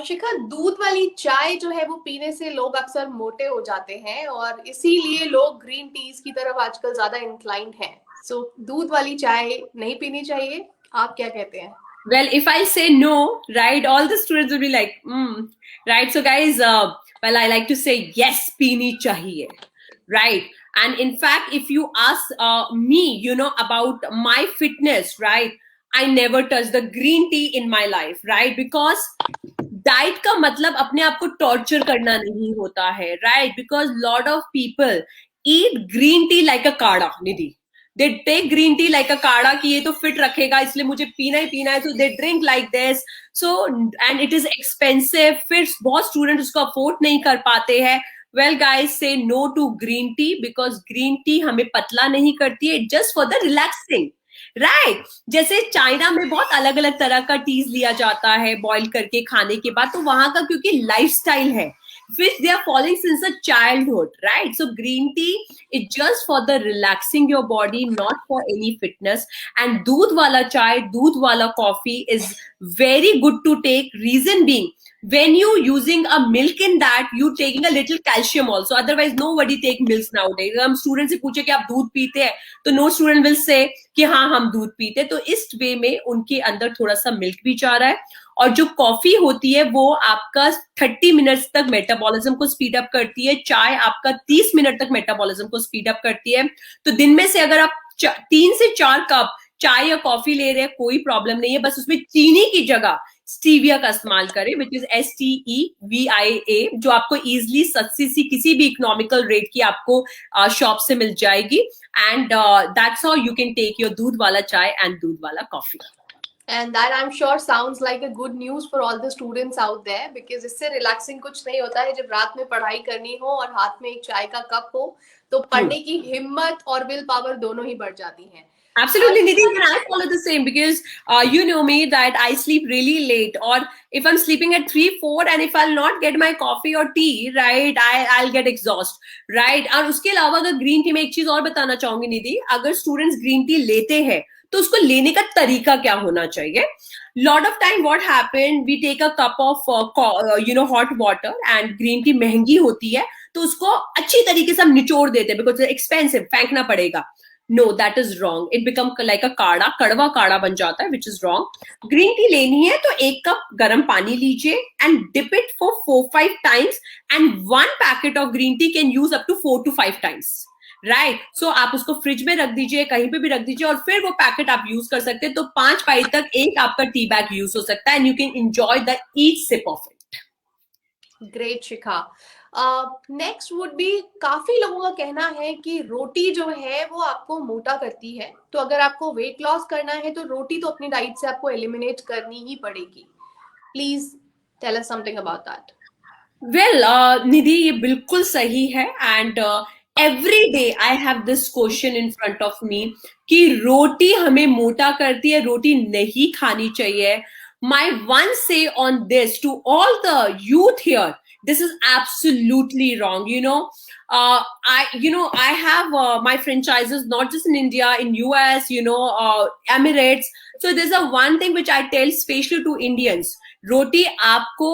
शिखा, दूध वाली चाय जो है वो पीने से लोग अक्सर मोटे हो जाते हैं, और इसीलिए लोग ग्रीन टीज की तरफ आजकल ज्यादा इंक्लाइंड हैं. So दूध वाली चाय नहीं पीनी चाहिए, आप क्या कहते हैं? Well, if I say no, right, all the students will be like, right? So guys, well, I like to say yes, पीनी चाहिए, right? And in fact, if you ask me, about my fitness, right, I never touch the green tea in my life, right? Because diet का मतलब अपने आप को torture करना नहीं होता है, right? Because lot of people eat green tea like a kadha, Nidhi. They take green tea like a kadha कि ये तो फिट रखेगा इसलिए मुझे पीना ही पीना है, so they drink like this. So and it is expensive, फिर बहुत स्टूडेंट उसको अफोर्ड नहीं कर पाते हैं। Well guys, say no to green tea, because green tea हमें पतला नहीं करती है, just for the relaxing, right? जैसे चाइना में बहुत अलग अलग तरह का टीज लिया जाता है बॉईल करके खाने के बाद, तो वहां का क्योंकि लाइफस्टाइल है, which they are following since a childhood, right? So green tea is just for the relaxing your body, not for any fitness. And doodh wala chai, doodh wala coffee is very good to take. Reason being, when you using a milk in that, you taking a little calcium also. Otherwise, nobody take milks nowadays. हम student से पूछे कि आप दूध पीते हैं, तो no student will say कि हाँ हम दूध पीते। तो इस वे में उनके अंदर थोड़ा सा मिल्क भी जा रहा है। और जो कॉफी होती है वो आपका 30 मिनट्स तक मेटाबॉलिज्म को स्पीड अप करती है, चाय आपका 30 मिनट तक मेटाबॉलिज्म को स्पीड अप करती है। तो दिन में से अगर आप 3 से 4 कप चाय या कॉफी ले रहे हैं, कोई प्रॉब्लम नहीं है, बस उसमें चीनी की जगह स्टीविया का इस्तेमाल करें, विच इज STEVIA, जो आपको इजिली 70 किसी भी इकोनॉमिकल रेट की आपको शॉप से मिल जाएगी। And that's how you can take your doodh wala chai and doodh wala coffee. And that I'm sure sounds like a good news for all the students out there, because इससे relaxing कुछ नहीं होता है जब रात में पढ़ाई करनी हो और हाथ में एक चाय का कप हो, तो पढ़ने की हिम्मत और विल पावर दोनों ही बढ़ जाती हैं। Absolutely, Nidhi, and I follow the same because you know me that I sleep really late, or if I'm sleeping at 3, 4, and if I'll not get my coffee or tea, right, I'll get exhausted, right? और उसके अलावा अगर green tea में एक चीज और बताना चाहूंगी निधि, अगर स्टूडेंट्स ग्रीन टी लेते हैं तो उसको लेने का तरीका क्या होना चाहिए? Lot of time what happen, we take a cup of hot water, and green tea महंगी होती है तो उसको अच्छी तरीके से हम निचोड़ देते हैं बिकॉज एक्सपेंसिव, फेंकना पड़ेगा। No, that is wrong. It becomes like a काढ़ा, कड़वा काढ़ा बन जाता है, which is wrong. Green tea लेनी है तो 1 कप गर्म पानी लीजिए and dip it for 4-5 times, and 1 packet of green tea can use up to 4 to 5 times. Right? सो आप उसको फ्रिज में रख दीजिए, कहीं पे भी रख दीजिए, और फिर वो पैकेट आप यूज कर सकते हैं। तो 5 बारी तक एक आपका टी बैग यूज हो सकता है, and you can enjoy the each sip of it. Great Shikha. Next would be, काफी लोगों का कहना है कि रोटी जो है वो आपको मोटा करती है, तो अगर आपको वेट लॉस करना है तो रोटी तो अपनी डाइट से आपको एलिमिनेट करनी ही पड़ेगी। Please tell us something about that. Well Nidhi, ये बिल्कुल सही है, and every day I have this question in front of me कि रोटी हमें मोटा करती है, रोटी नहीं खानी चाहिए। My one say on this to all the youth here, this is absolutely wrong. I have my franchises not just in India, in US, Emirates. So there's a one thing which I tell especially to Indians, रोटी आपको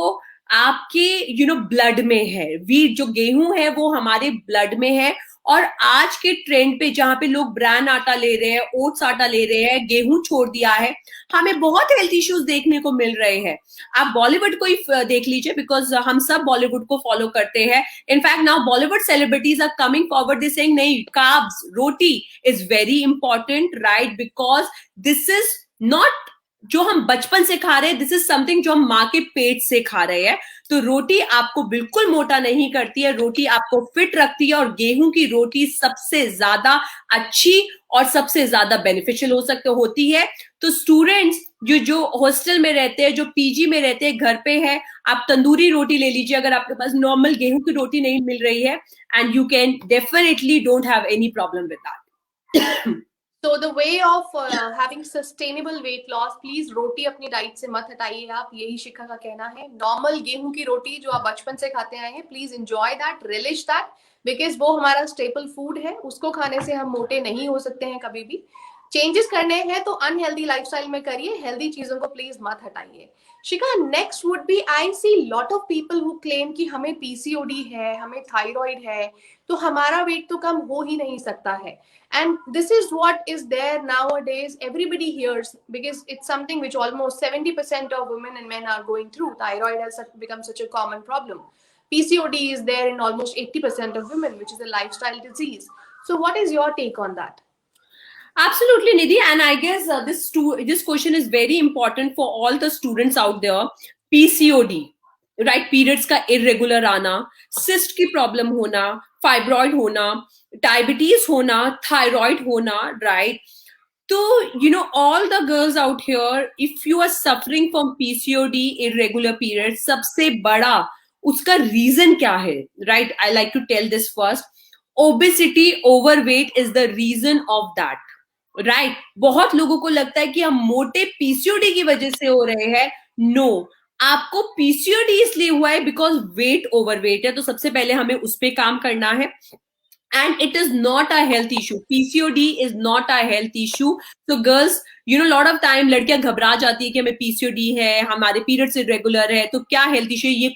आपके blood में है। Wheat जो गेहूं है वो हमारे blood में है, और आज के ट्रेंड पे जहां पे लोग ब्रांड आटा ले रहे हैं, ओट्स आटा ले रहे हैं, गेहूं छोड़ दिया है, हमें बहुत हेल्थ इश्यूज देखने को मिल रहे हैं। आप बॉलीवुड को ही देख लीजिए, बिकॉज हम सब बॉलीवुड को फॉलो करते हैं। In fact now Bollywood celebrities are coming forward, they saying नहीं, carbs, roti is very important, right? Because this is not जो हम बचपन से खा रहे हैं, दिस इज समथिंग जो हम माँ के पेट से खा रहे हैं। तो रोटी आपको बिल्कुल मोटा नहीं करती है, रोटी आपको फिट रखती है, और गेहूं की रोटी सबसे ज्यादा अच्छी और सबसे ज्यादा बेनिफिशियल होती है। तो स्टूडेंट्स जो हॉस्टल में रहते हैं, जो पीजी में रहते हैं, घर पे है, आप तंदूरी रोटी ले लीजिए अगर आपके पास नॉर्मल गेहूं की रोटी नहीं मिल रही है, and you can definitely don't have any problem with that. So the way of having sustainable weight loss, please रोटी अपनी डाइट से मत हटाइए आप, यही शिखा का कहना है। नॉर्मल गेहूं की रोटी जो आप बचपन से खाते आए हैं, please enjoy that, relish that, because वो हमारा स्टेपल फूड है, उसको खाने से हम मोटे नहीं हो सकते हैं कभी भी। चेंजेस करने हैं तो अनहेल्दी लाइफस्टाइल में करिए, हेल्दी चीजों को प्लीज मत हटाइए। Shikha, next would be, I see lot of people who claim कि हमें पीसीओडी है, हमें थायराइड है, तो हमारा वेट तो कम हो ही नहीं सकता है। And this is what is there nowadays. Everybody hears, because it's something which almost 70% of women and men are going through. Thyroid has become such a common problem. PCOD is there in almost 80% of women, which is a lifestyle disease. So what is your take on that? Absolutely, Nidhi, and I guess this question is very important for all the students out there. PCOD, right, periods का irregular आना, cyst की problem होना, fibroid होना, diabetes होना, thyroid होना, right. तो all the girls out here, if you are suffering from PCOD, irregular period, सबसे बड़ा उसका रीजन क्या है, right? I like to tell this first. Obesity, overweight is the reason of that, right? बहुत लोगों को लगता है कि हम मोटे पीसीओडी की वजह से हो रहे हैं. नो, आपको पीसीओडी इसलिए हुआ है बिकॉज वेट ओवरवेट है. तो सबसे पहले हमें उस पर काम करना है. And it is not a health issue. PCOD is not a health issue. So girls, lot of time लड़कियां घबरा जाती है कि हमें PCOD है, हमारे पीरियड्स इरेगुलर है, तो क्या हेल्थ इश्यू है? ये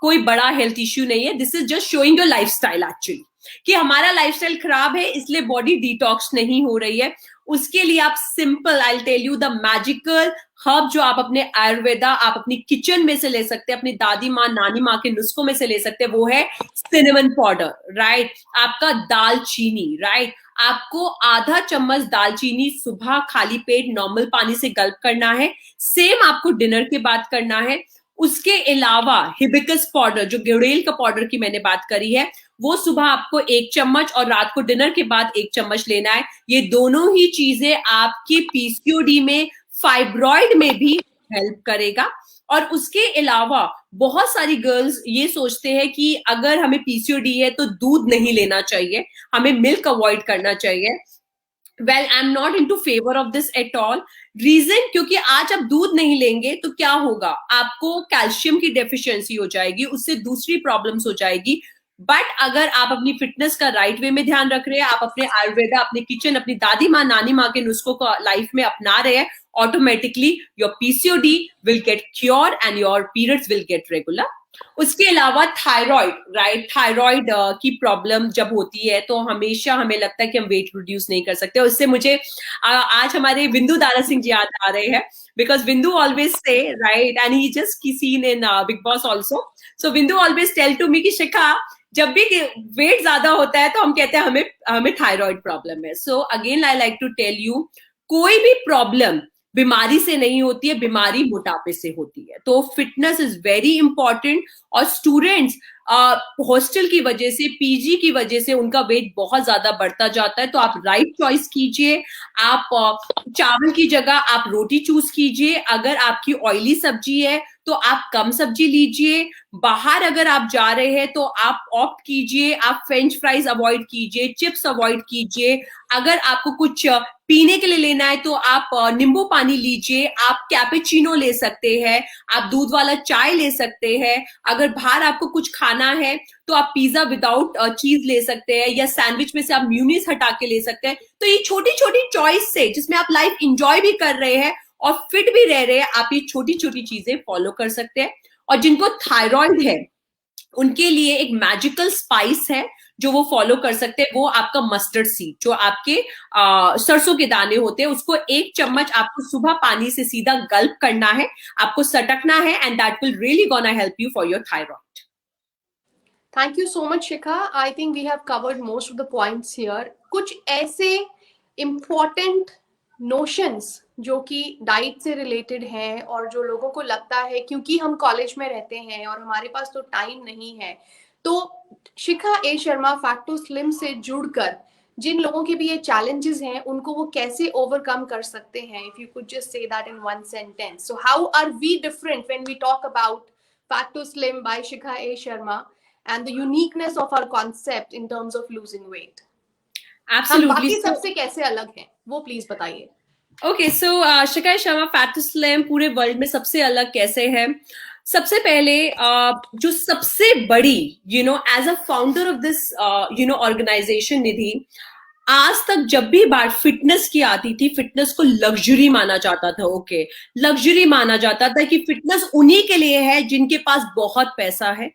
कोई बड़ा हेल्थ इश्यू नहीं है. This is just showing your lifestyle actually, कि हमारा लाइफस्टाइल खराब है इसलिए बॉडी डिटॉक्स नहीं हो रही है. उसके लिए आप simple, I will tell you the magical herb जो आप अपने आयुर्वेदा, आप अपनी किचन में से ले सकते हैं, अपनी दादी माँ नानी माँ के नुस्खों में से ले सकते हैं. वो है सिनेमन पाउडर, राइट? आपका दालचीनी, राइट? आपको आधा चम्मच दालचीनी सुबह खाली पेट नॉर्मल पानी से गल्प करना है. सेम आपको डिनर के बाद करना है. उसके अलावा हिबिस्कस पाउडर, जो गुड़ेल का पाउडर की मैंने बात करी है, वो सुबह आपको 1 चम्मच और रात को डिनर के बाद 1 चम्मच लेना है. ये दोनों ही चीजें आपकी पीसीओडी में, फाइब्रॉइड में भी हेल्प करेगा. और उसके अलावा बहुत सारी गर्ल्स ये सोचते हैं कि अगर हमें पीसीओडी है तो दूध नहीं लेना चाहिए, हमें मिल्क अवॉइड करना चाहिए. Well, I am not in to favour of this at all. Reason, क्योंकि आज आप दूध नहीं लेंगे तो क्या होगा? आपको कैल्शियम की डेफिशिएंसी हो जाएगी, उससे दूसरी प्रॉब्लम्स हो जाएगी. बट अगर आप अपनी फिटनेस का राइट वे में ध्यान रख रहे हैं, आप अपने आयुर्वेदा, अपने किचन, अपनी दादी माँ नानी माँ के नुस्खों को लाइफ में अपना रहे हैं, automatically your PCOD will get cure and your periods will get regular. उसके अलावा थायराइड, राइट? थायराइड की प्रॉब्लम जब होती है तो हमेशा हमें लगता है कि हम वेट रिड्यूस नहीं कर सकते. उससे मुझे आज हमारे बिंदु दारा सिंह जी याद आ रहे हैं, because Bindu always say, right, and he just key seen in Bigg Boss also. So Bindu always tell to me कि शिखा, जब भी वेट ज्यादा होता है तो हम कहते हैं हमें थायराइड प्रॉब्लम है. So again I like to tell you, कोई भी प्रॉब्लम बीमारी से नहीं होती है, बीमारी मोटापे से होती है. तो फिटनेस इज वेरी इंपॉर्टेंट. और स्टूडेंट्स हॉस्टल की वजह से, पीजी की वजह से उनका वेट बहुत ज्यादा बढ़ता जाता है. तो आप राइट चॉइस कीजिए. आप चावल की जगह आप रोटी चूज कीजिए. अगर आपकी ऑयली सब्जी है तो आप कम सब्जी लीजिए. बाहर अगर आप जा रहे हैं तो आप ऑप्ट कीजिए, आप फ्रेंच फ्राइज अवॉइड कीजिए, चिप्स अवॉइड कीजिए. अगर आपको कुछ पीने के लिए लेना है तो आप नींबू पानी लीजिए, आप कैपेचिनो ले सकते हैं, आप दूध वाला चाय ले सकते हैं. अगर बाहर आपको कुछ खाना है तो आप पिज्जा विदाउट चीज ले सकते हैं, या सैंडविच में से आप म्यूनीस हटा के ले सकते हैं. तो ये छोटी छोटी चॉइस से, जिसमें आप लाइफ इंजॉय भी कर रहे हैं और फिट भी रह रहे हैं, आप ये छोटी छोटी चीजें फॉलो कर सकते हैं. और जिनको थायराइड है उनके लिए एक मैजिकल स्पाइस है जो वो फॉलो कर सकते हैं. वो आपका मस्टर्ड सीड, जो आपके सरसों के दाने होते हैं, उसको 1 चम्मच आपको सुबह पानी से सीधा गल्प करना है, आपको सटकना है, and that will really gonna help you for your thyroid. Thank you so much, Shikha. I think we have covered most of the points here. कुछ ऐसे important notions जो कि डाइट से रिलेटेड हैं और जो लोगों को लगता है क्योंकि हम कॉलेज में रहते हैं और हमारे पास तो टाइम नहीं है, तो शिखा A Sharma fact to slim से जुड़कर जिन लोगों के भी ये चैलेंजेस हैं उनको वो कैसे ओवरकम कर सकते हैं, if you could just say that in one sentence. So how are we different when we talk about fat to slim by Shikha A Sharma and the uniqueness of our concept in terms of losing weight? Absolutely. हम बाकी सबसे कैसे अलग हैं वो please बताइए. Okay, so Shikha Sharma fat to slim पूरे world में सबसे अलग कैसे है? सबसे पहले जो सबसे बड़ी as a founder of this organization Nidhi, आज तक जब भी बात फिटनेस की आती थी, फिटनेस को लग्जरी माना जाता था. ओके, लग्जरी माना जाता था कि फिटनेस उन्हीं के लिए है जिनके पास बहुत पैसा है.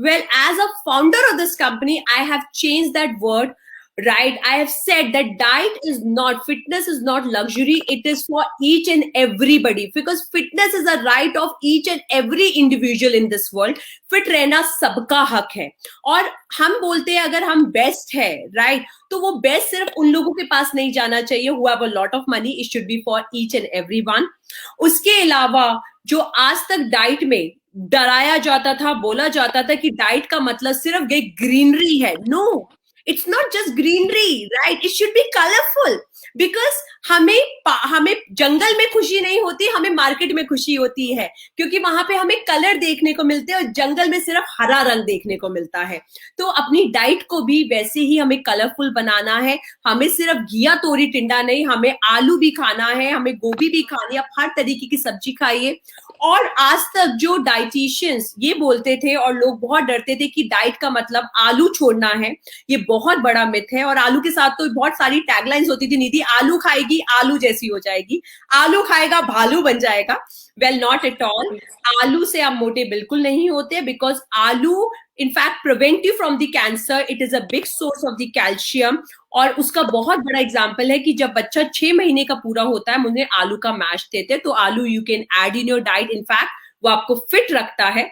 Well, as a founder of this company, I have changed that word, right? I have said that diet is not, fitness is not luxury. It is for each and everybody, because fitness is a right of each and every individual in this world. Fit रहना सबका हक है. और हम बोलते हैं अगर हम बेस्ट है, right? तो वो बेस्ट सिर्फ उन लोगों के पास नहीं जाना चाहिए who have a lot of money. It should be for each and everyone. उसके अलावा जो आज तक डाइट में डराया जाता था, बोला जाता था कि डाइट का मतलब सिर्फ ग्रीनरी है. No, it's not just greenery, right? It should be colourful, because हमें जंगल में खुशी नहीं होती, हमें मार्केट में खुशी होती है, क्योंकि वहां पे हमें कलर देखने को मिलते हैं और जंगल में सिर्फ हरा रंग देखने को मिलता है. तो अपनी डाइट को भी वैसे ही हमें कलरफुल बनाना है. हमें सिर्फ घिया तोरी टिंडा नहीं, हमें आलू भी खाना है, हमें गोभी भी खानी है. आप हर तरीके की सब्जी खाइए. और आज तक जो डाइटिशियंस ये बोलते थे और लोग बहुत डरते थे कि डाइट का मतलब आलू छोड़ना है, ये बहुत बड़ा मिथ है. और आलू के साथ तो बहुत सारी टैगलाइंस होती थी, निधि आलू खाएगी आलू जैसी हो जाएगी, आलू खाएगा भालू बन जाएगा. Well, not at all. आलू से आप मोटे बिल्कुल नहीं होते, बिकॉज आलू in fact prevent you from the cancer. It is a big source of the calcium. और उसका बहुत बड़ा एग्जाम्पल है कि जब बच्चा 6 महीने का पूरा होता है, मुझे आलू का मैश देते हैं, तो आलू you can add in your diet. In fact वो आपको फिट रखता है.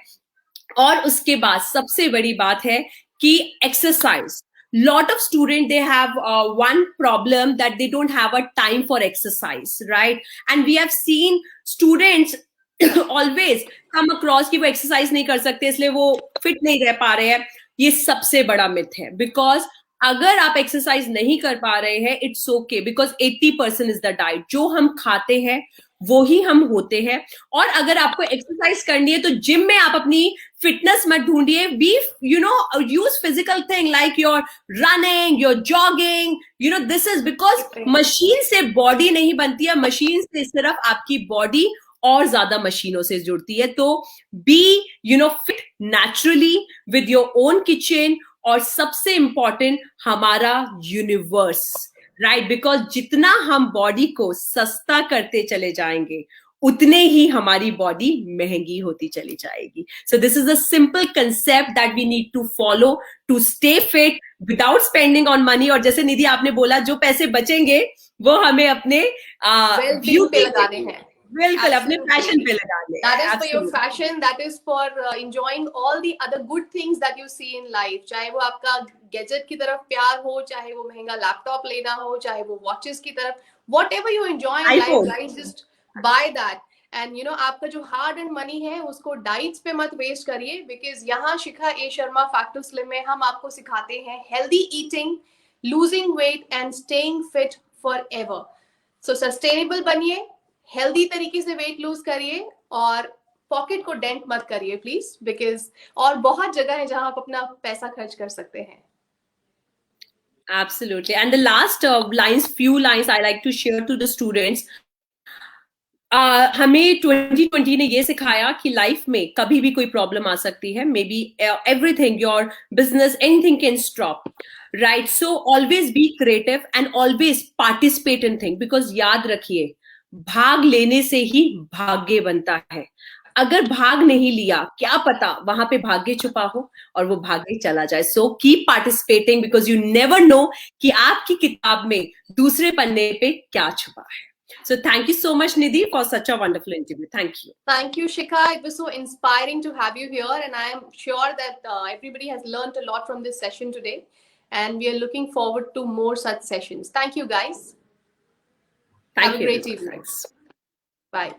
और उसके बाद सबसे बड़ी बात है कि exercise. Lot of students, they have one problem, that they don't have a time for exercise, right? And we have seen students always come across कि वो exercise नहीं कर सकते, इसलिए वो fit नहीं रह पा रहे हैं. ये सबसे बड़ा myth है, because अगर आप एक्सरसाइज नहीं कर पा रहे हैं, it's okay, because 80% is the diet. जो हम खाते हैं वो ही हम होते हैं. और अगर आपको एक्सरसाइज करनी है तो जिम में आप अपनी फिटनेस मत ढूंढिए. B use physical thing like your running, your jogging. This is because machine से बॉडी नहीं बनती है, मशीन से सिर्फ आपकी बॉडी और ज्यादा मशीनों से जुड़ती है. तो be fit naturally with your own kitchen. और सबसे इंपॉर्टेंट, हमारा यूनिवर्स, राइट? बिकॉज जितना हम बॉडी को सस्ता करते चले जाएंगे, उतने ही हमारी बॉडी महंगी होती चली जाएगी. So this is a simple concept that we need to follow to stay fit without spending on money. और जैसे निधि आपने बोला, जो पैसे बचेंगे वो हमें अपने ब्यूटी पे लगाने हैं. बिल्कुल, अपने फैशन पे लगाने. That is for your fashion, that is for enjoying all the other good things that you see in life. चाहे वो आपका गैजेट की तरफ प्यार हो, चाहे वो महंगा लैपटॉप लेना हो, चाहे वो वॉचेस की तरफ, whatever you enjoy in life, guys, just buy that. And आपका जो हार्ड एंड मनी है उसको डाइट्स पे मत वेस्ट करिए, बिकॉज यहाँ शिखा A Sharma fact to slim में हम आपको सिखाते हैं healthy eating, losing weight and staying fit for ever. So sustainable बनिए, हेल्दी तरीके से वेट लूज करिए और पॉकेट को डेंट मत करिए प्लीज, बिकॉज और बहुत जगह है जहां आप अपना पैसा खर्च कर सकते हैं. Absolutely. And the last few lines I like to share to the students. हमें 2020 ने ये सिखाया कि लाइफ में कभी भी कोई प्रॉब्लम आ सकती है. May be everything, your business, anything can stop, right? So always be creative and always participate in thing, because याद रखिए, भाग लेने से ही भाग्य बनता है. अगर भाग नहीं लिया, क्या पता वहां पे भाग्य छुपा हो और वो भाग्य चला जाए. So keep participating, because you never know कि आपकी किताब में दूसरे पन्ने पे क्या छुपा है. So thank you so much, Nidhi, for such a wonderful interview. Thank you. Thank you, Shikha. It was so inspiring to have you here, and I am sure that everybody has learned a lot from this session today, and we are looking forward to more such sessions. Thank you, guys. Thank Have you. a great evening. Thanks. Bye.